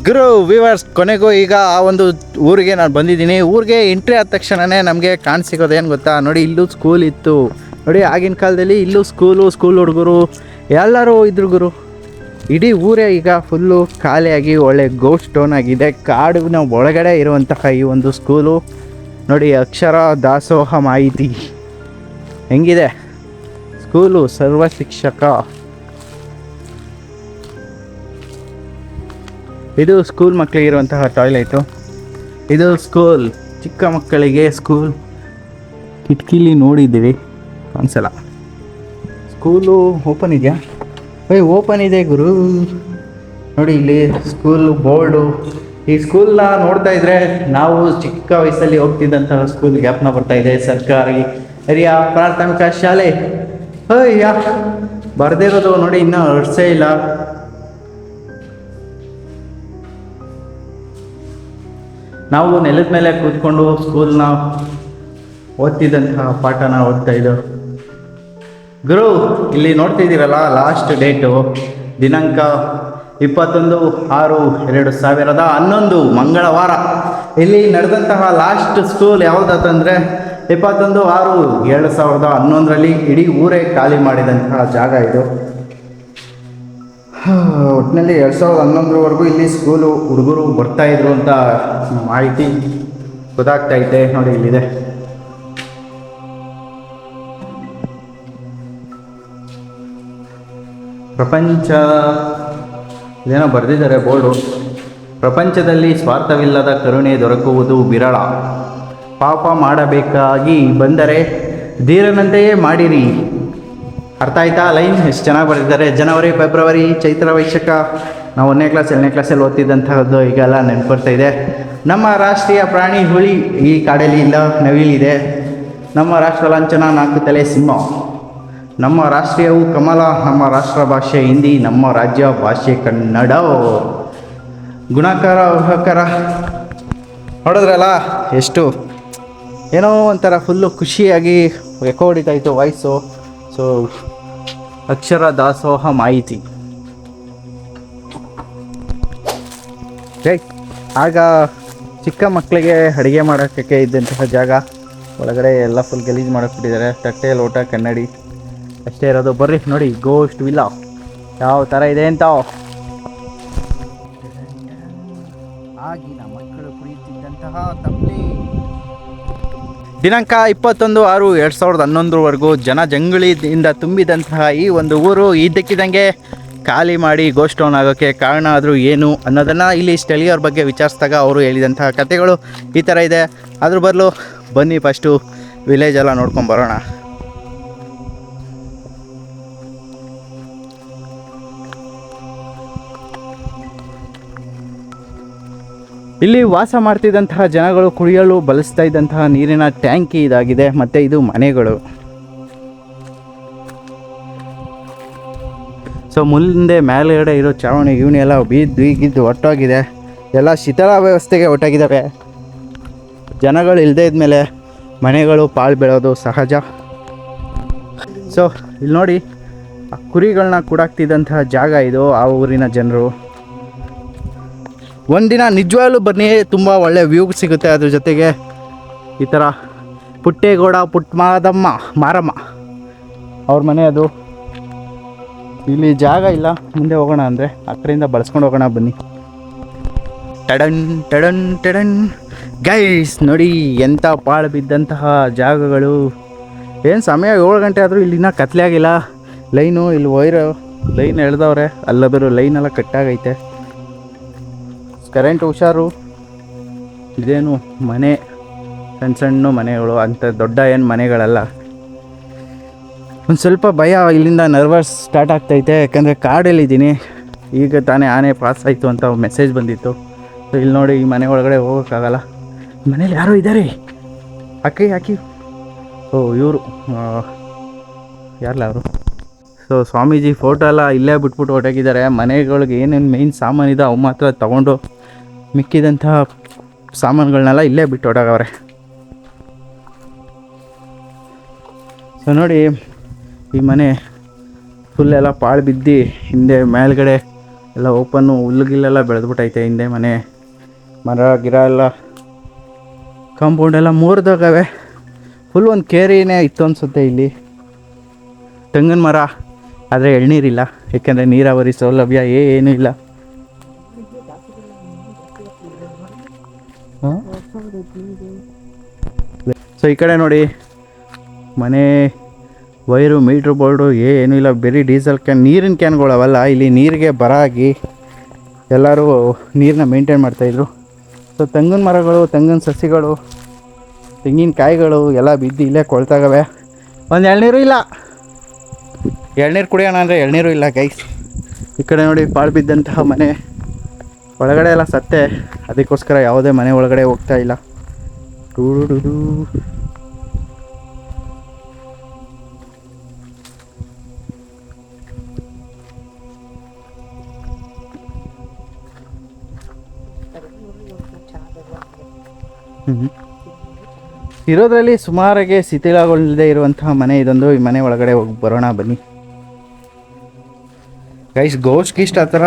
ಗುರು ವಿವರ್ಸ್, ಕೊನೆಗೂ ಈಗ ಆ ಒಂದು ಊರಿಗೆ ನಾನು ಬಂದಿದ್ದೀನಿ. ಊರಿಗೆ ಎಂಟ್ರಿ ಆದ ತಕ್ಷಣವೇ ನಮಗೆ ಕಾಣಿಸಿಗೋದು ಏನು ಗೊತ್ತಾ, ನೋಡಿ ಇಲ್ಲೂ ಸ್ಕೂಲ್ ಇತ್ತು ನೋಡಿ. ಆಗಿನ ಕಾಲದಲ್ಲಿ ಇಲ್ಲೂ ಸ್ಕೂಲ್ ಹುಡುಗರು ಎಲ್ಲರೂ ಇದ್ರು ಗುರು. ಇಡೀ ಊರೇ ಈಗ ಫುಲ್ಲು ಖಾಲಿಯಾಗಿ ಒಳ್ಳೆ ಗೋಸ್ಟ್ ಟೋನ್ ಆಗಿದೆ. ಕಾಡಿನ ಒಳಗಡೆ ಇರುವಂತಹ ಈ ಒಂದು ಸ್ಕೂಲು ನೋಡಿ, ಅಕ್ಷರ ದಾಸೋಹ ಮಾಹಿತಿ ಹೆಂಗಿದೆ ಸ್ಕೂಲು, ಸರ್ವ ಶಿಕ್ಷಕ. ಇದು ಸ್ಕೂಲ್ ಮಕ್ಕಳಿಗೆ ಇರುವಂತಹ ಟಾಯ್ಲೆಟು. ಇದು ಸ್ಕೂಲ್, ಚಿಕ್ಕ ಮಕ್ಕಳಿಗೆ ಸ್ಕೂಲ್. ಕಿಟಕಿಲಿ ನೋಡಿದ್ದೀವಿ, ಕಾಣಿಸಲ್ಲ. ಸ್ಕೂಲು ಓಪನ್ ಇದೆಯಾ? ಓಪನ್ ಇದೆ ಗುರು. ನೋಡಿ ಇಲ್ಲಿ ಸ್ಕೂಲ್ ಬೋರ್ಡು. ಈ ಸ್ಕೂಲ್ನ ನೋಡ್ತಾ ಇದ್ರೆ ನಾವು ಚಿಕ್ಕ ವಯಸ್ಸಲ್ಲಿ ಹೋಗ್ತಿದ್ದಂತಹ ಸ್ಕೂಲ್ ಜ್ಞಾಪನ ಬರ್ತಾ ಇದೆ. ಸರ್ಕಾರಿ ಹಿರಿಯ ಪ್ರಾಥಮಿಕ ಶಾಲೆ. ಬರ್ದಿರೋದು ನೋಡಿ, ಇನ್ನೂ ಅರ್ಸೇ ಇಲ್ಲ. ನಾವು ನೆಲದ ಮೇಲೆ ಕೂತ್ಕೊಂಡು ಸ್ಕೂಲ್ನ ಓದ್ತಿದ್ದಂತಹ ಪಾಠನ ಓದ್ತಾ ಇದ್ದೆವು ಗುರು. ಇಲ್ಲಿ ನೋಡ್ತಿದ್ದೀರಲ್ಲ, ಲಾಸ್ಟ್ ಡೇಟು ದಿನಾಂಕ 21/6/2011 ಮಂಗಳವಾರ. ಇಲ್ಲಿ ನಡೆದಂತಹ ಲಾಸ್ಟ್ ಸ್ಕೂಲ್ ಯಾವುದಂತಂದರೆ 21/6/2011 ಇಡೀ ಊರೇ ಖಾಲಿ ಮಾಡಿದಂತಹ ಜಾಗ ಇದು. ಒಟ್ಟಿನಲ್ಲಿ 2011ವರೆಗೂ ಇಲ್ಲಿ ಸ್ಕೂಲು ಹುಡುಗರು ಬರ್ತಾಯಿದ್ರು ಅಂತ ಮಾಹಿತಿ ಗೊತ್ತಾಗ್ತೈತೆ. ನೋಡಿ ಇಲ್ಲಿದೆ. ಪ್ರಪಂಚ ಇದೇನೋ ಬರೆದಿದ್ದಾರೆ ಬೋರ್ಡು. ಪ್ರಪಂಚದಲ್ಲಿ ಸ್ವಾರ್ಥವಿಲ್ಲದ ಕರುಣೆ ದೊರಕುವುದು ವಿರಳ. ಪಾಪ ಮಾಡಬೇಕಾಗಿ ಬಂದರೆ ಧೀರನಂತೆಯೇ ಮಾಡಿರಿ. ಅರ್ಥ ಆಯ್ತಾ ಲೈನ್? ಎಷ್ಟು ಚೆನ್ನಾಗಿ ಬರೆದಿದ್ದಾರೆ. ಜನವರಿ, ಫೆಬ್ರವರಿ, ಚೈತ್ರ, ವೈಶಾಖ. ನಾವು 1ನೇ ಕ್ಲಾಸ್ 2ನೇ ಕ್ಲಾಸಲ್ಲಿ ಓದ್ತಿದ್ದಂಥದ್ದು ಈಗೆಲ್ಲ ನೆನಪು ಬರ್ತಾ ಇದೆ. ನಮ್ಮ ರಾಷ್ಟ್ರೀಯ ಪ್ರಾಣಿ ಹುಲಿ, ಈ ಕಾಡಲ್ಲಿ ಇಲ್ಲ, ನವಿಲಿದೆ. ನಮ್ಮ ರಾಷ್ಟ್ರ ಲಾಂಛನ 4 ತಲೆ ಸಿಂಹ. ನಮ್ಮ ರಾಷ್ಟ್ರೀಯವು ಕಮಲ. ನಮ್ಮ ರಾಷ್ಟ್ರ ಭಾಷೆ ಹಿಂದಿ. ನಮ್ಮ ರಾಜ್ಯ ಭಾಷೆ ಕನ್ನಡ. ಗುಣಕಾರ, ಉಹಕಾರ ನೋಡಿದ್ರಲ್ಲ, ಎಷ್ಟು ಏನೋ ಒಂಥರ ಫುಲ್ಲು ಖುಷಿಯಾಗಿ ಎಕೋ ಹೊಡಿತಾಯಿತ್ತು ವಾಯ್ಸು. ಸೊ ಅಕ್ಷರ ದಾಸೋಹ ಮಾಹಿತಿ. ಆಗ ಚಿಕ್ಕ ಮಕ್ಕಳಿಗೆ ಅಡುಗೆ ಮಾಡೋಕ್ಕೆ ಇದ್ದಂತಹ ಜಾಗ. ಒಳಗಡೆ ಎಲ್ಲ ಫುಲ್ ಗಲೀಜು ಮಾಡೋಕ್ಬಿಟ್ಟಿದ್ದಾರೆ. ತಟ್ಟೆ, ಲೋಟ, ಕನ್ನಡಿ ಅಷ್ಟೇ ಇರೋದು. ಬರ್ರಿ ನೋಡಿ ಗೋಸ್ಟ್ ವಿಲ್ಲಾ ಯಾವ ಥರ ಇದೆ ಅಂತ. ಆಗಿನ ಮಕ್ಕಳು ಕುಡಿಯುತ್ತಿದ್ದಂತಹ ತಪ್ಪಲಿ. ದಿನಾಂಕ 21/6/2011ವರೆಗೂ ಜನಜಂಗುಳಿಯಿಂದ ತುಂಬಿದಂತಹ ಈ ಒಂದು ಊರು ಇದ್ದಕ್ಕಿದ್ದಂಗೆ ಖಾಲಿ ಮಾಡಿ ಗೋಸ್ಟ್ ಟೌನ್ ಆಗೋಕ್ಕೆ ಕಾರಣ ಆದರೂ ಏನು ಅನ್ನೋದನ್ನು ಇಲ್ಲಿ ಸ್ಥಳೀಯರ ಬಗ್ಗೆ ವಿಚಾರಿಸಿದಾಗ ಅವರು ಹೇಳಿದಂತಹ ಕಥೆಗಳು ಈ ಥರ ಇದೆ. ಅದ್ರ ಬದಲು ಬನ್ನಿ ಫಸ್ಟು ವಿಲೇಜ್ ಎಲ್ಲ ನೋಡ್ಕೊಂಡು ಬರೋಣ. ಇಲ್ಲಿ ವಾಸ ಮಾಡ್ತಿದ್ದಂತಹ ಜನಗಳು ಕುಡಿಯಲು ಬಳಸ್ತಾ ಇದ್ದಂತಹ ನೀರಿನ ಟ್ಯಾಂಕಿ ಇದಾಗಿದೆ. ಮತ್ತು ಇದು ಮನೆಗಳು. ಸೊ ಮುಂದೆ ಮೇಲುಗಡೆ ಇರೋ ಚಾವಣಿ ಗಿವಣಿ ಎಲ್ಲ ಬೀಗಿದ್ದು ಒಟ್ಟೋಗಿದೆ. ಎಲ್ಲ ಶಿಥಿಲ ವ್ಯವಸ್ಥೆಗೆ ಒಟ್ಟಾಗಿದ್ದಾವೆ. ಜನಗಳು ಇಲ್ಲದೇ ಇದ್ಮೇಲೆ ಮನೆಗಳು ಪಾಳು ಬೀಳೋದು ಸಹಜ. ಸೊ ಇಲ್ಲಿ ನೋಡಿ, ಆ ಕುರಿಗಳನ್ನ ಕೂಡಾಕ್ತಿದ್ದಂತಹ ಜಾಗ ಇದು. ಆ ಊರಿನ ಜನರು ಒಂದಿನ ನಿಜವಾಗ್ಲೂ ಬನ್ನಿ, ತುಂಬ ಒಳ್ಳೆ ವ್ಯೂ ಸಿಗುತ್ತೆ. ಅದ್ರ ಜೊತೆಗೆ ಈ ಥರ ಪುಟ್ಟೇಗೌಡ, ಪುಟ್ಟಮಾದಮ್ಮ, ಮಾರಮ್ಮ ಅವ್ರ ಮನೆ ಅದು. ಇಲ್ಲಿ ಜಾಗ ಇಲ್ಲ, ಮುಂದೆ ಹೋಗೋಣ ಅಂದರೆ ಆ ಕಡೆಯಿಂದ ಬಳಸ್ಕೊಂಡು ಹೋಗೋಣ ಬನ್ನಿ. ಟಡನ್ ಟಡನ್ ಟಡನ್ ಗೈಸ್ ನೋಡಿ, ಎಂಥ ಪಾಳು ಬಿದ್ದಂತಹ ಜಾಗಗಳು. ಏನು ಸಮಯ 7 ಗಂಟೆ ಆದರೂ ಇಲ್ಲಿನ ಕತ್ಲೆ ಆಗಿಲ್ಲ. ಲೈನು ಇಲ್ಲಿ ಲೈನ್ ಎಳೆದವ್ರೆ, ಅಲ್ಲದರೂ ಲೈನೆಲ್ಲ ಕಟ್ಟಾಗೈತೆ. ಕರೆಂಟ್ ಹುಷಾರು.
ಇದೇನು ಮನೆ, ಸಣ್ಣ ಸಣ್ಣ ಮನೆಗಳು ಅಂಥ ದೊಡ್ಡ ಏನು ಮನೆಗಳಲ್ಲ. ಒಂದು ಸ್ವಲ್ಪ ಭಯ, ಇಲ್ಲಿಂದ ನರ್ವಸ್ ಸ್ಟಾರ್ಟ್ ಆಗ್ತೈತೆ. ಯಾಕಂದರೆ ಕಾಡಲ್ಲಿದ್ದೀನಿ. ಈಗ ತಾನೇ ಆನೆ ಪಾಸ್ ಆಯಿತು ಅಂತ ಮೆಸೇಜ್ ಬಂದಿತ್ತು. ಸೊ ಇಲ್ಲಿ ನೋಡಿ, ಈ ಮನೆ ಒಳಗಡೆ ಹೋಗೋಕ್ಕಾಗಲ್ಲ. ಮನೇಲಿ ಯಾರೋ ಇದ್ದಾರೆ. ಹಾಕಿ ಓ ಇವರು ಯಾರಲ್ಲ ಅವರು. ಸೊ ಸ್ವಾಮೀಜಿ ಫೋಟೋ ಎಲ್ಲ ಇಲ್ಲೇ ಬಿಟ್ಬಿಟ್ಟು ಹೊರಟಾಗಿದ್ದಾರೆ. ಮನೆಗಳಿಗೆ ಏನೇನು ಮೇಯ್ನ್ ಸಾಮಾನಿದೆ ಅವು ಮಾತ್ರ ತೊಗೊಂಡು ಮಿಕ್ಕಿದಂಥ ಸಾಮಾನುಗಳನ್ನೆಲ್ಲ ಇಲ್ಲೇ ಬಿಟ್ಟು ಹೊರಟವ್ರೆ. ಸೊ ನೋಡಿ, ಈ ಮನೆ ಫುಲ್ಲೆಲ್ಲ ಪಾಳು ಬಿದ್ದು ಹಿಂದೆ ಮೇಲ್ಗಡೆ ಎಲ್ಲ ಓಪನ್ನು ಹುಲ್ಲುಗಿಲ್ಲೆಲ್ಲ ಬೆಳೆದ್ಬಿಟ್ಟೈತೆ. ಹಿಂದೆ ಮನೆ ಮರ ಗಿರ ಎಲ್ಲ ಕಾಂಪೌಂಡ್ ಎಲ್ಲ ಮುರಿದೋಗವೆ. ಫುಲ್ ಒಂದು ಕೇರಿನೇ ಇತ್ತು ಅನಿಸುತ್ತೆ ಇಲ್ಲಿ. ತೆಂಗಿನ ಮರ, ಆದರೆ ಎಳ್ನೀರಿಲ್ಲ. ಏಕೆಂದರೆ ನೀರಾವರಿ ಸೌಲಭ್ಯ ಏನೂ ಇಲ್ಲ. ಸೊ ಈ ಕಡೆ ನೋಡಿ, ಮನೆ ವೈರು, ಮೀಟ್ರ್ ಬೋರ್ಡು ಏನೂ ಇಲ್ಲ. ಬರೀ ಡೀಸೆಲ್ ಕ್ಯಾನ್, ನೀರಿನ ಕ್ಯಾನ್ಗಳು ಅವೆಲ್ಲ. ಇಲ್ಲಿ ನೀರಿಗೆ ಬರ ಆಗಿ ಎಲ್ಲರೂ ನೀರನ್ನ ಮೇಂಟೈನ್ ಮಾಡ್ತಾಯಿದ್ರು. ಸೊ ತೆಂಗಿನ ಮರಗಳು, ತೆಂಗಿನ ಸಸಿಗಳು, ತೆಂಗಿನಕಾಯಿಗಳು ಎಲ್ಲ ಬಿದ್ದು ಇಲ್ಲೇ ಕೊಳ್ತಾಗವೆ. ಒಂದು ಎಳ್ನೀರು ಇಲ್ಲ. ಎಳ್ನೀರು ಕುಡಿಯೋಣ ಅಂದರೆ ಎಳ್ನೀರು ಇಲ್ಲ ಗೈಸ್. ಈ ಕಡೆ ನೋಡಿ, ಪಾಳು ಬಿದ್ದಂತಹ ಮನೆ ಒಳಗಡೆ ಎಲ್ಲ ಸತ್ತೆ. ಅದಕ್ಕೋಸ್ಕರ ಯಾವುದೇ ಮನೆ ಒಳಗಡೆ ಹೋಗ್ತಾ ಇಲ್ಲ. ಟೂಡುಡು. ಇರೋದ್ರಲ್ಲಿ ಸುಮಾರಾಗಿ ಶಿಥಿಲಗೊಳ್ಳದೆ ಇರುವಂತಹ ಮನೆ ಇದೊಂದು. ಈ ಮನೆ ಒಳಗಡೆ ಹೋಗಿ ಬರೋಣ ಬನ್ನಿ ಗೈಸ್. ಗೋಸ್ಟ್ ಗೀಸ್ಟ್ ಆ ಥರ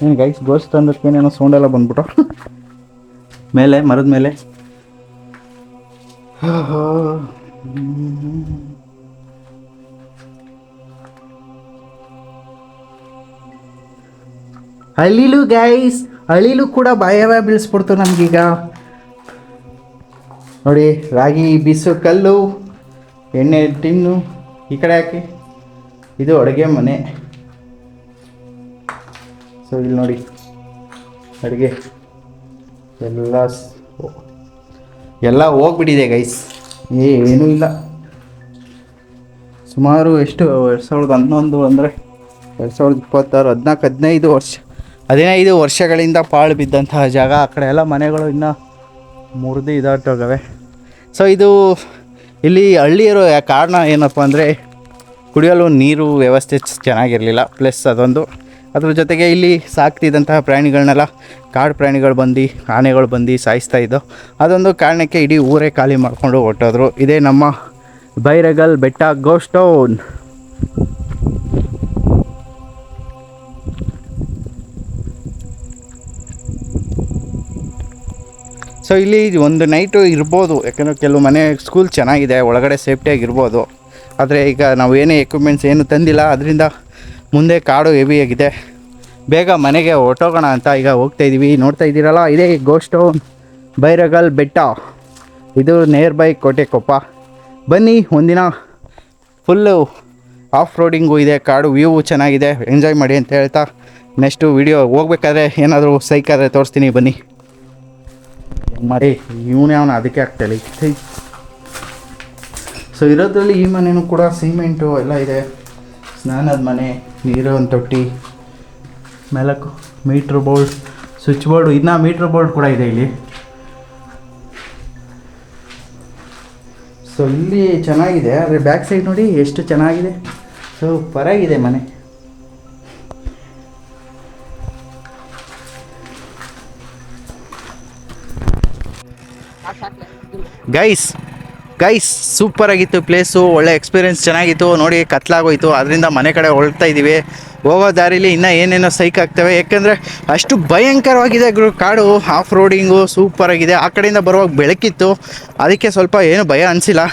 ಏನು ಗೈಸ್, ಗೋಸ್ಟ್ ತಂದಕ್ಕೇನೇನೋ ಸೌಂಡೆಲ್ಲ ಬಂದ್ಬಿಟ್ಟು ಮೇಲೆ ಮರದ ಮೇಲೆ. ಅಳಿಲು ಗೈಸ್, ಅಳಿಲು ಕೂಡ ಭಯವೇ ಬೀಳಿಸ್ಬಿಡ್ತು ನಮಗೀಗ. ನೋಡಿ, ರಾಗಿ ಬೀಸು ಕಲ್ಲು, ಎಣ್ಣೆ ಟಿನ್ನು ಈ ಕಡೆ ಹಾಕಿ. ಇದು ಅಡುಗೆ ಮನೆ. ಸೊ ಇಲ್ಲಿ ನೋಡಿ, ಅಡುಗೆ ಎಲ್ಲ ಹೋಗ್ಬಿಟ್ಟಿದೆ ಗೈಸ್, ಏನೂ ಇಲ್ಲ. ಸುಮಾರು ಎಷ್ಟು 2011 ಅಂದರೆ 2026, 15 ವರ್ಷಗಳಿಂದ ಪಾಳು ಬಿದ್ದಂತಹ ಜಾಗ. ಆ ಕಡೆ ಎಲ್ಲ ಮನೆಗಳು ಇನ್ನೂ ಮುರಿದು ಇದಾಟೋಗವೆ. ಸೊ ಇದು ಇಲ್ಲಿ ಹಳ್ಳಿ ಇರೋ ಕಾರಣ ಏನಪ್ಪ ಅಂದರೆ ಕುಡಿಯಲು ನೀರು ವ್ಯವಸ್ಥೆ ಚೆನ್ನಾಗಿರಲಿಲ್ಲ. ಪ್ಲಸ್ ಅದೊಂದು, ಅದ್ರ ಜೊತೆಗೆ ಇಲ್ಲಿ ಸಾಕ್ತಿದ್ದಂತಹ ಪ್ರಾಣಿಗಳನ್ನೆಲ್ಲ ಕಾಡು ಪ್ರಾಣಿಗಳು ಬಂದು, ಆನೆಗಳು ಬಂದು ಸಾಯಿಸ್ತಾ ಇದ್ದವು. ಅದೊಂದು ಕಾರಣಕ್ಕೆ ಇಡೀ ಊರೇ ಖಾಲಿ ಮಾಡಿಕೊಂಡು ಹೊರಟೋದ್ರು. ಇದೇ ನಮ್ಮ ಬೈರಗಲ್ ಬೆಟ್ಟ ಗೋಸ್ಟ್ ಟೌನ್. ಸೊ ಇಲ್ಲಿ ಒಂದು ನೈಟು ಇರ್ಬೋದು. ಯಾಕಂದರೆ ಕೆಲವು ಮನೆ ಸ್ಕೂಲ್ ಚೆನ್ನಾಗಿದೆ, ಒಳಗಡೆ ಸೇಫ್ಟಿಯಾಗಿರ್ಬೋದು. ಆದರೆ ಈಗ ನಾವು ಏನೇ ಎಕ್ವಿಪ್ಮೆಂಟ್ಸ್ ಏನು ತಂದಿಲ್ಲ. ಅದರಿಂದ ಮುಂದೆ ಕಾಡು ಹೆವಿ ಆಗಿದೆ. ಬೇಗ ಮನೆಗೆ ಹೊರಟೋಗೋಣ ಅಂತ ಈಗ ಹೋಗ್ತಾಯಿದ್ದೀವಿ. ನೋಡ್ತಾ ಇದ್ದೀರಲ್ಲ, ಇದೇ ಗೋಸ್ಟ್ ಟೌನ್ ಬೈರಗಲ್ ಬೆಟ್ಟ. ಇದು ನಿಯರ್ ಬೈ ಕೋಟೆಕೊಪ್ಪ. ಬನ್ನಿ, ಒಂದಿನ ಫುಲ್ಲು ಆಫ್ ರೋಡಿಂಗು ಇದೆ, ಕಾಡು ವ್ಯೂ ಚೆನ್ನಾಗಿದೆ, ಎಂಜಾಯ್ ಮಾಡಿ ಅಂತ ಹೇಳ್ತಾ ನೆಕ್ಸ್ಟು ವೀಡಿಯೋ ಹೋಗ್ಬೇಕಾದ್ರೆ ಏನಾದರೂ ಸೈಕಾದ್ರೆ ತೋರಿಸ್ತೀನಿ ಬನ್ನಿ. ಮಾಡಿ ಇವನೇ ಅವನು ಅದಕ್ಕೆ ಆಗ್ತಾಯಿಲ್ಲ. ಸೊ ಇರೋದ್ರಲ್ಲಿ ಈ ಮನೆಯೂ ಕೂಡ ಸಿಮೆಂಟು ಎಲ್ಲ ಇದೆ. ಸ್ನಾನದ ಮನೆ, ನೀರು ಒಂದು ತೊಟ್ಟಿ, ಮೇಲಕ್ಕೂ ಮೀಟ್ರ್ ಬೋರ್ಡ್, ಸ್ವಿಚ್ ಬೋರ್ಡು, ಇನ್ನು ಮೀಟ್ರ್ ಬೋರ್ಡ್ ಕೂಡ ಇದೆ ಇಲ್ಲಿ. ಸೊ ಇಲ್ಲಿ ಚೆನ್ನಾಗಿದೆ. ಆದರೆ ಬ್ಯಾಕ್ ಸೈಡ್ ನೋಡಿ ಎಷ್ಟು ಚೆನ್ನಾಗಿದೆ. ಸೊ ಪರಾಗಿದೆ ಮನೆ. ಗೈಸ್ ಸೂಪರಾಗಿತ್ತು ಪ್ಲೇಸು, ಒಳ್ಳೆ ಎಕ್ಸ್ಪೀರಿಯೆನ್ಸ್ ಚೆನ್ನಾಗಿತ್ತು. ನೋಡಿ ಕತ್ಲಾಗೋಯ್ತು, ಅದರಿಂದ ಮನೆ ಕಡೆ ಹೊರಡ್ತಾ ಇದ್ದೀವಿ. ಹೋಗೋ ದಾರಿಲಿ ಇನ್ನೂ ಏನೇನೋ ಸೈಕ್ ಆಗ್ತವೆ. ಯಾಕೆಂದರೆ ಅಷ್ಟು ಭಯಂಕರವಾಗಿದೆ ಕಾಡು. ಆಫ್ ರೋಡಿಂಗು ಸೂಪರಾಗಿದೆ. ಆ ಕಡೆಯಿಂದ ಬರುವಾಗ ಬೆಳಕಿತ್ತು, ಅದಕ್ಕೆ ಸ್ವಲ್ಪ ಏನು ಭಯ ಅನಿಸಿಲ್ಲ.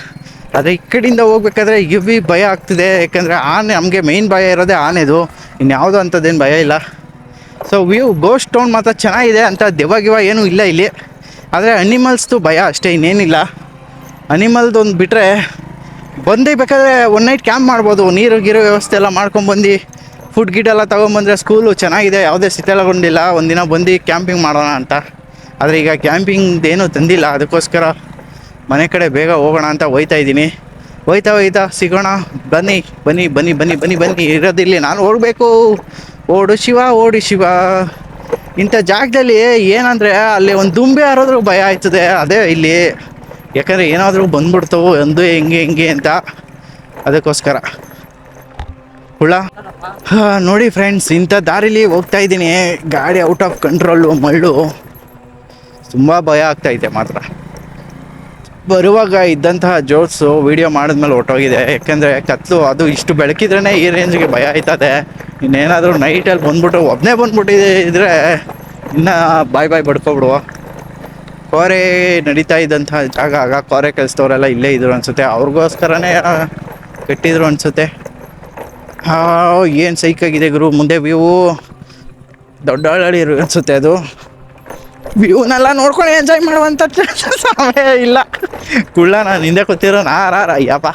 ಆದರೆ ಈ ಕಡೆಯಿಂದ ಹೋಗ್ಬೇಕಾದ್ರೆ ಇವಿ ಭಯ ಆಗ್ತಿದೆ. ಯಾಕೆಂದರೆ ಆನೆ, ನಮಗೆ ಮೇಯ್ನ್ ಭಯ ಇರೋದೇ ಆನೆದು, ಇನ್ಯಾವುದೋ ಅಂಥದ್ದೇನು ಭಯ ಇಲ್ಲ. ಸೊ ವ್ಯೂ ಗೋಸ್ಟ್ ಟೌನ್ ಮಾತ್ರ ಚೆನ್ನಾಗಿದೆ. ಅಂತ ದೆವ್ವ ಏನೂ ಇಲ್ಲ ಇಲ್ಲಿ. ಆದರೆ ಅನಿಮಲ್ಸ್ದು ಭಯ ಅಷ್ಟೇ, ಇನ್ನೇನಿಲ್ಲ. ಅನಿಮಲ್ದು ಒಂದು ಬಿಟ್ಟರೆ ಬಂದು ಬೇಕಾದರೆ ಒನ್ ನೈಟ್ ಕ್ಯಾಂಪ್ ಮಾಡ್ಬೋದು. ನೀರು ಗೀರು ವ್ಯವಸ್ಥೆ ಎಲ್ಲ ಮಾಡ್ಕೊಂಬಂದು ಫುಡ್ ಗಿಡ್ ಎಲ್ಲ ತೊಗೊಂಬಂದರೆ ಸ್ಕೂಲು ಚೆನ್ನಾಗಿದೆ, ಯಾವುದೇ ಶಿಥಿಲಗೊಂಡಿಲ್ಲ. ಒಂದಿನ ಬಂದು ಕ್ಯಾಂಪಿಂಗ್ ಮಾಡೋಣ ಅಂತ. ಆದರೆ ಈಗ ಕ್ಯಾಂಪಿಂಗ್ ಏನೂ ತಂದಿಲ್ಲ, ಅದಕ್ಕೋಸ್ಕರ ಮನೆ ಕಡೆ ಬೇಗ ಹೋಗೋಣ ಅಂತ ಹೋಯ್ತಾ ಇದ್ದೀನಿ. ಹೋಯ್ತಾ ಸಿಗೋಣ. ಬನ್ನಿ ಬನ್ನಿ ಬನ್ನಿ ಬನ್ನಿ ಬನ್ನಿ ಬನ್ನಿ, ಇರೋದಿಲ್ಲಿ, ನಾನು ಓಡಬೇಕು. ಓಡು ಶಿವ ಓಡಿ ಶಿವ. ಇಂಥ ಜಾಗದಲ್ಲಿ ಏನಂದರೆ ಅಲ್ಲಿ ಒಂದು ದುಂಬಿ ಹಾರೋದ್ರೂ ಭಯ ಆಯ್ತದೆ. ಅದೇ ಇಲ್ಲಿ, ಯಾಕಂದರೆ ಏನಾದರೂ ಬಂದ್ಬಿಡ್ತಾವೆ ಒಂದು ಹೆಂಗೆ ಅಂತ, ಅದಕ್ಕೋಸ್ಕರ. ಹುಳ ನೋಡಿ ಫ್ರೆಂಡ್ಸ್, ಇಂಥ ದಾರಿಲಿ ಹೋಗ್ತಾ ಇದ್ದೀನಿ, ಗಾಡಿ ಔಟ್ ಆಫ್ ಕಂಟ್ರೋಲು, ಮಳ್ಳು, ತುಂಬ ಭಯ ಆಗ್ತಾಯಿದೆ ಮಾತ್ರ. ಬರುವಾಗ ಇದ್ದಂತಹ ಜೋಡ್ಸು ವೀಡಿಯೋ ಮಾಡಿದ್ಮೇಲೆ ಹೊಟ್ಟೋಗಿದೆ, ಯಾಕೆಂದರೆ ಕತ್ಲು, ಅದು ಇಷ್ಟು ಬೆಳಕಿದ್ರೇ ಈ ರೇಂಜ್ಗೆ ಭಯ ಆಯ್ತದೆ. ಇನ್ನೇನಾದರೂ ನೈಟಲ್ಲಿ ಬಂದ್ಬಿಟ್ಟು ಒಬ್ಬನೇ ಬಂದ್ಬಿಟ್ಟಿದ್ರೆ ಇನ್ನೂ ಬಾಯ್ ಬಡ್ಕೊಬಿಡುವ. ಕೋರೆ ನಡೀತಾ ಇದ್ದಂಥ ಜಾಗ, ಆಗ ಕೋರೆ ಕೆಲಸದವರೆಲ್ಲ ಇಲ್ಲೇ ಇದ್ರು ಅನಿಸುತ್ತೆ, ಅವ್ರಿಗೋಸ್ಕರನೇ ಕಟ್ಟಿದ್ರು ಅನಿಸುತ್ತೆ. ಏನು ಸೈಕಾಗಿದೆ ಗುರು. ಮುಂದೆ ವ್ಯೂ ದೊಡ್ಡ ಇರು ಅನಿಸುತ್ತೆ. ಅದು ವ್ಯೂನೆಲ್ಲ ನೋಡ್ಕೊಂಡು ಎಂಜಾಯ್ ಮಾಡುವಂಥ ಸಮಯ ಇಲ್ಲ. ಕುಳ್ಳ ನಾನು ಹಿಂದೆ ಕೂತಿರೋ ಅಯ್ಯಪ್ಪ.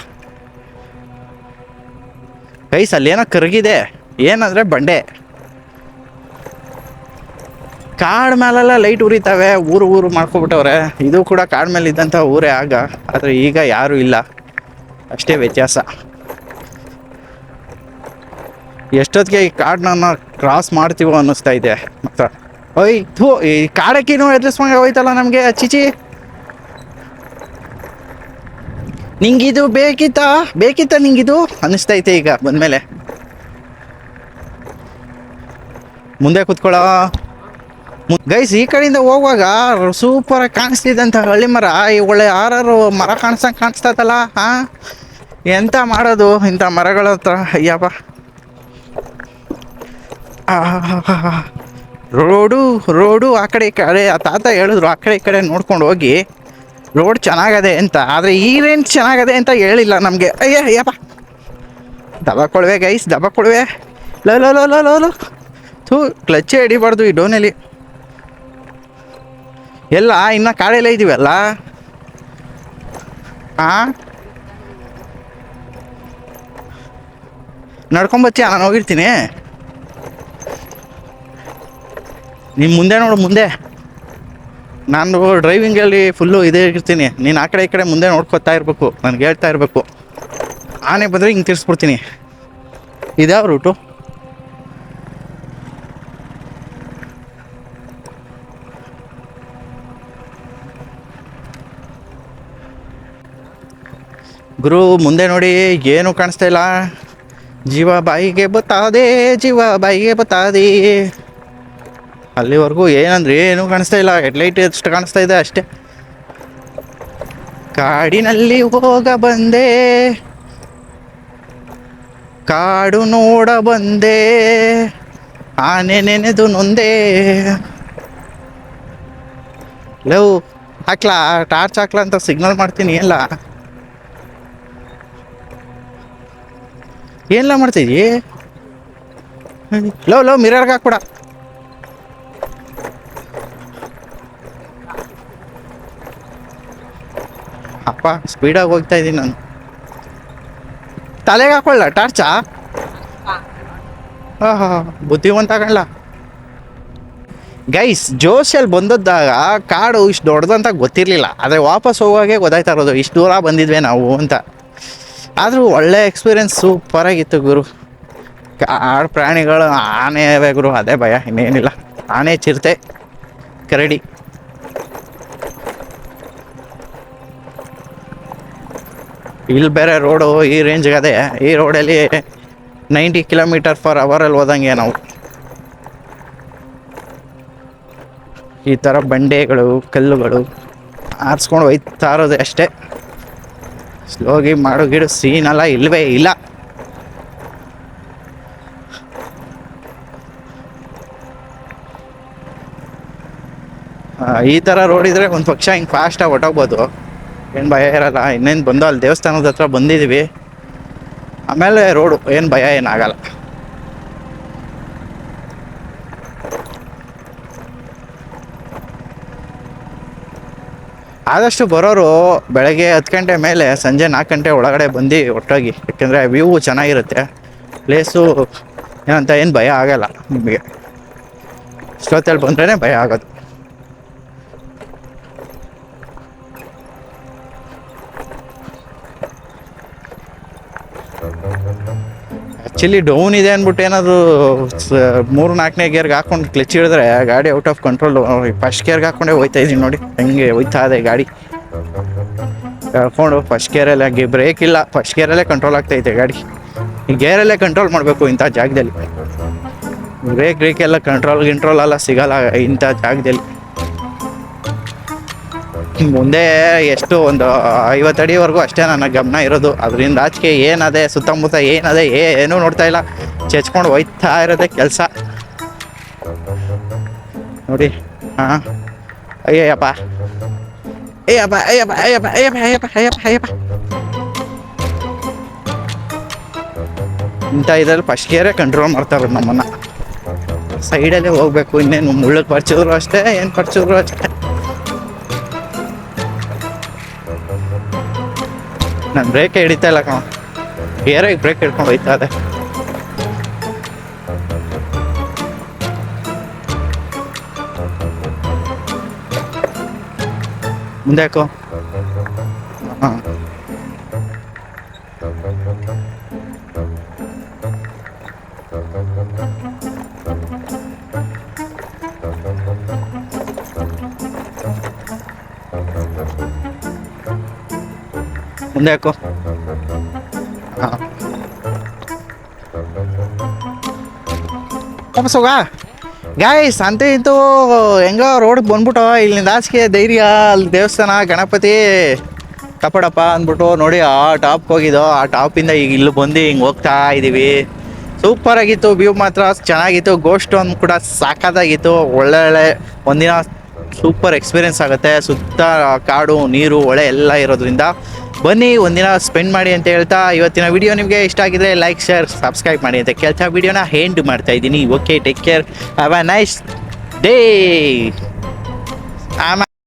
ಗೈಸ್ ಅಲ್ಲೇನೋ ಕರಗಿದೆ, ಏನಂದರೆ ಬಂಡೆ. ಕಾಡು ಮೇಲೆಲ್ಲ ಲೈಟ್ ಉರಿತಾವೆ, ಊರು ಮಾಡ್ಕೊಬಿಟ್ಟವ್ರೆ. ಇದು ಕೂಡ ಕಾಡು ಮೇಲೆ ಇದ್ದಂಥ ಊರೇ ಆಗ, ಆದರೆ ಈಗ ಯಾರೂ ಇಲ್ಲ, ಅಷ್ಟೇ ವ್ಯತ್ಯಾಸ. ಎಷ್ಟೊತ್ತಿಗೆ ಈ ಕಾಡನ್ನ ಕ್ರಾಸ್ ಮಾಡ್ತೀವೋ ಅನ್ನಿಸ್ತಾ ಇದೆ ಮಾತ್ರ. ಈ ಕಾಡಕ್ಕಿನೂ ಎದುರಿಸ್ಕೊಂಡೆ ಹೋಯ್ತಲ್ಲ ನಮಗೆ, ಚಿಚಿ. ನಿಂಗಿದು ಬೇಕಿತ್ತ ನಿಂಗಿದು ಅನ್ನಿಸ್ತೈತೆ ಈಗ ಬಂದಮೇಲೆ. ಮುಂದೆ ಕೂತ್ಕೊಳ್ಳೋ ಗೈಸ್. ಈ ಕಡೆಯಿಂದ ಹೋಗುವಾಗ ಸೂಪರಾಗಿ ಕಾಣಿಸ್ತಿದ್ದಂಥ ಹಳ್ಳಿ ಮರ, ಈ ಒಳ್ಳೆ ಆರಾರು ಮರ ಕಾಣಿಸ್ತೈತಲ್ಲ. ಎಂತ ಮಾಡೋದು ಇಂಥ ಮರಗಳ ಹತ್ರ, ಅಯ್ಯಪ್ಪ. ರೋಡು ಆ ಕಡೆ ಈ ಕಡೆ, ಆ ತಾತ ಹೇಳಿದ್ರು, ಆ ಕಡೆ ಈ ಕಡೆ ನೋಡ್ಕೊಂಡು ಹೋಗಿ, ರೋಡ್ ಚೆನ್ನಾಗದೆ ಅಂತ. ಆದರೆ ಈ ರೇಂಜ್ ಚೆನ್ನಾಗದೆ ಅಂತ ಹೇಳಿಲ್ಲ ನಮಗೆ. ಅಯ್ಯಪ್ಪ, ದಬಾಕೊಳ್ವೆ ಗೈಸ್, ದಬಾಕೊಳ್ವೆ. ಲೋ ಥೂ, ಕ್ಲಚ್ಚೇ ಹಿಡಿಬಾರ್ದು ಈ ಡೋನಲ್ಲಿ. ಎಲ್ಲ ಇನ್ನು ಕಾಡೆಲ್ಲ ಇದ್ದೀವಲ್ಲ. ನಡ್ಕೊಂಬಚ್ಚಿ, ನಾನು ಹೋಗಿರ್ತೀನಿ. ನಿಮ್ಮ ಮುಂದೆ ನೋಡು, ಮುಂದೆ. ನಾನು ಡ್ರೈವಿಂಗಲ್ಲಿ ಫುಲ್ಲು ಇದೇ ಇರ್ತೀನಿ, ನೀನು ಆ ಕಡೆ ಈ ಕಡೆ ಮುಂದೆ ನೋಡ್ಕೊತಾ ಇರಬೇಕು, ನನಗೆ ಹೇಳ್ತಾ ಇರಬೇಕು. ಆನೆ ಬಂದರೆ ಹಿಂಗೆ ತಿರ್ಸ್ಬಿಡ್ತೀನಿ. ಇದ್ಯಾವ ರೂಟು? ಗುರು ಮುಂದೆ ನೋಡಿ, ಏನು ಕಾಣಿಸ್ತಾ ಇಲ್ಲ. ಜೀವ ಬಾಯಿಗೆ ಬತ್ತಾದೆ. ಅಲ್ಲಿವರೆಗೂ ಏನಂದ್ರೆ ಏನೂ ಕಾಣಿಸ್ತಾ ಇಲ್ಲ. ಹೆಡ್ಲೈಟ್ ಎಷ್ಟು ಕಾಣಿಸ್ತಾ ಇದೆ ಅಷ್ಟೇ. ಕಾಡಿನಲ್ಲಿ ಹೋಗ ಬಂದೆ, ಕಾಡು ನೋಡ ಬಂದೆ, ಆನೆ ನೆನೆದು ನೊಂದೆ. ಲವ್ ಹಾಕ್ಲಾ, ಟಾರ್ಚ್ ಹಾಕ್ಲಾ ಅಂತ ಸಿಗ್ನಲ್ ಮಾಡ್ತೀನಿ. ಏನೆಲ್ಲ ಮಾಡ್ತಿದ್ದಿ? ಲವ್ ಮಿರರ್ಗೆ ಹಾಕ್ಬಿಡ. ಅಪ್ಪ ಸ್ಪೀಡಾಗಿ ಹೋಗ್ತಾ ಇದ್ದೀನಿ ನಾನು. ತಲೆಗೆ ಹಾಕೊಳ್ಳ ಟಾರ್ಚಾ? ಬುದ್ಧಿವಂತ ಆಗಲ್ಲ ಗೈಸ್. ಜೋಶಲ್ಲಿ ಬಂದದ್ದಾಗ ಕಾಡು ಇಷ್ಟು ದೊಡ್ಡದಂತ ಗೊತ್ತಿರಲಿಲ್ಲ, ಆದರೆ ವಾಪಸ್ ಹೋಗುವಾಗೆ ಗೊತ್ತಾಯ್ತಾ ಇರೋದು ಇಷ್ಟು ದೂರ ಬಂದಿದ್ವಿ ನಾವು ಅಂತ. ಆದರೂ ಒಳ್ಳೆ ಎಕ್ಸ್ಪೀರಿಯೆನ್ಸ್, ಸೂಪರಾಗಿತ್ತು ಗುರು. ಕಾಡು ಪ್ರಾಣಿಗಳು, ಆನೆ ಅವೆ ಗುರು, ಅದೇ ಭಯ, ಇನ್ನೇನಿಲ್ಲ. ಆನೆ, ಚಿರತೆ, ಕರಡಿ. ಇಲ್ಲಿ ಬೇರೆ ರೋಡು ಈ ರೇಂಜ್ಗೆ ಅದೇ. ಈ ರೋಡಲ್ಲಿ 90 km/h ಹೋದಂಗೆ ನಾವು. ಈ ಥರ ಬಂಡೆಗಳು, ಕಲ್ಲುಗಳು ಆರಿಸ್ಕೊಂಡು ಹೋಯ್ತಾ ಇರೋದು ಅಷ್ಟೇ. ಸ್ಲೋಗಿ ಮಾಡೋ ಗಿಡ ಸೀನೆಲ್ಲ ಇಲ್ಲವೇ ಇಲ್ಲ. ಈ ಥರ ರೋಡ್ ಇದ್ರೆ ಒಂದು ಪಕ್ಷ ಹಿಂಗೆ ಫಾಸ್ಟಾಗಿ ಹೊಟ್ಟೋಗ್ಬೋದು, ಏನು ಭಯ ಇರಲ್ಲ. ಇನ್ನೇನು ಬಂದು ಅಲ್ಲಿ ದೇವಸ್ಥಾನದ ಹತ್ರ ಬಂದಿದ್ದೀವಿ, ಆಮೇಲೆ ರೋಡು ಏನು ಭಯ ಏನಾಗಲ್ಲ. ಆದಷ್ಟು ಬರೋರು ಬೆಳಗ್ಗೆ 10 ಗಂಟೆ ಮೇಲೆ ಸಂಜೆ 4 ಗಂಟೆ ಒಳಗಡೆ ಬಂದು ಒಟ್ಟೋಗಿ, ಯಾಕೆಂದರೆ ವ್ಯೂ ಚೆನ್ನಾಗಿರುತ್ತೆ, ಪ್ಲೇಸು ಏನಂತ ಏನು ಭಯ ಆಗಲ್ಲ ನಿಮಗೆ. ಇಷ್ಟೊತ್ತಲ್ಲಿ ಬಂದ್ರೇ ಭಯ ಆಗೋದು. ಆ್ಯಕ್ಚುಲಿ ಡೌನ್ ಇದೆ ಅಂದ್ಬಿಟ್ಟು ಏನಾದರೂ 3-4ನೇ ಗೇರ್ಗೆ ಹಾಕೊಂಡು ಕ್ಲಚ್ ಹಿಡಿದ್ರೆ ಗಾಡಿ ಔಟ್ ಆಫ್ ಕಂಟ್ರೋಲ್. ಫಸ್ಟ್ ಗೇರ್ಗೆ ಹಾಕೊಂಡೇ ಹೋಯ್ತಾ ಇದ್ದೀನಿ ನೋಡಿ ಹೆಂಗೆ ಹೋಯ್ತಾ ಇದೆ ಗಾಡಿ. ಹಾಕೊಂಡು ಫಸ್ಟ್ ಗೇರಲ್ಲೇ ಬ್ರೇಕ್ ಇಲ್ಲ, ಫಸ್ಟ್ ಗೇರಲ್ಲೇ ಕಂಟ್ರೋಲ್ ಆಗ್ತೈತೆ ಗಾಡಿ. ಈ ಗೇರಲ್ಲೇ ಕಂಟ್ರೋಲ್ ಮಾಡಬೇಕು ಇಂಥ ಜಾಗದಲ್ಲಿ. ಬ್ರೇಕ್ ಎಲ್ಲ ಕಂಟ್ರೋಲ್ ಎಲ್ಲ ಸಿಗಲ್ಲ ಇಂಥ ಜಾಗದಲ್ಲಿ. ಮುಂದೆ ಎಷ್ಟು ಒಂದು 50 ಅಡಿವರೆಗೂ ಅಷ್ಟೇ ನನ್ನ ಗಮನ ಇರೋದು. ಅದರಿಂದ ಆಚೆಗೆ ಏನದೆ ಸುತ್ತಮುತ್ತ ಏನದೆ ಏನೂ ನೋಡ್ತಾ ಇಲ್ಲ, ಚೆಚ್ಕೊಂಡು ಹೋಯ್ತಾ ಇರೋದೇ ಕೆಲಸ ನೋಡಿ. ಹಾಂ ಅಯ್ಯಪ್ಪ ಅಯ್ಯಪ್ಪ ಅಯ್ಯಪ್ಪ ಅಯ್ಯಪ್ಪ ಅಯ್ಯಪ್ಪ ಅಯ್ಯಪ್ಪ ಅಯ್ಯಪ್ಪ ಅಯ್ಯಪ್ಪ. ಇಂಥ ಇದ್ರಲ್ಲಿ ಫಸ್ಟ್ ಗೇರೇ ಕಂಟ್ರೋಲ್ ಮಾಡ್ತಾರೆ ನಮ್ಮನ್ನು. ಸೈಡಲ್ಲೇ ಹೋಗ್ಬೇಕು, ಇನ್ನೇನು ಮುಳ್ಳಕ್ಕೆ ಪರ್ಚಿದ್ರು ಅಷ್ಟೇ, ಏನು ಪರ್ಚಿದ್ರು ಅಷ್ಟೇ. ನಾನು ಬ್ರೇಕೇ ಹಿಡಿತಾ ಇಲ್ಲ ಕಣ, ಗೇರಾಗಿ ಬ್ರೇಕ್ ಹಿಡ್ಕೊಂಡು ಹೋಯ್ತಾ ಇದೆ. ಮುಂದೆ ಯಾಕೋ ಹಾಂ ಮುಂದೆ ಯಾಕೋ ಹಾಂ ವಾಪಸ್ ಹೋಗ ಗಾಯ್ಸ್. ಅಂತೂ ಇಂತೂ ಹೆಂಗೋ ರೋಡ್ಗೆ ಬಂದ್ಬಿಟ್ಟು ಇಲ್ಲಿಂದ ಆಚೆಗೆ ಧೈರ್ಯ ಅಲ್ಲಿ ದೇವಸ್ಥಾನ ಗಣಪತಿ ಕಪಡಪ್ಪ ಅಂದ್ಬಿಟ್ಟು ನೋಡಿ ಆ ಟಾಪ್ಗೆ ಹೋಗಿದ್ದೋ. ಆ ಟಾಪಿಂದ ಈಗ ಇಲ್ಲಿ ಬಂದು ಹಿಂಗೆ ಹೋಗ್ತಾ ಇದ್ದೀವಿ. ಸೂಪರ್ ಆಗಿತ್ತು, ವ್ಯೂ ಮಾತ್ರ ಚೆನ್ನಾಗಿತ್ತು. ಗೋಸ್ಟ್ ಒಂದು ಕೂಡ ಸಾಕಾಗಿತ್ತು. ಒಳ್ಳೆ ಒಂದಿನ ಸೂಪರ್ ಎಕ್ಸ್ಪೀರಿಯೆನ್ಸ್ ಆಗುತ್ತೆ. ಸುತ್ತ ಕಾಡು ನೀರು ಹೊಳೆ ಎಲ್ಲ ಇರೋದ್ರಿಂದ ಬನ್ನಿ ಒಂದಿನ ಸ್ಪೆಂಡ್ ಮಾಡಿ ಅಂತ ಹೇಳ್ತಾ, ಇವತ್ತಿನ ವಿಡಿಯೋ ನಿಮಗೆ ಇಷ್ಟ ಆಗಿದ್ರೆ ಲೈಕ್ ಶೇರ್ ಸಬ್ಸ್ಕ್ರೈಬ್ ಮಾಡಿ ಅಂತ ಕೇಳ್ತಾ ವಿಡಿಯೋನ ಎಂಡ್ ಮಾಡ್ತಾ ಇದ್ದೀನಿ. Okay, take care, have a nice day.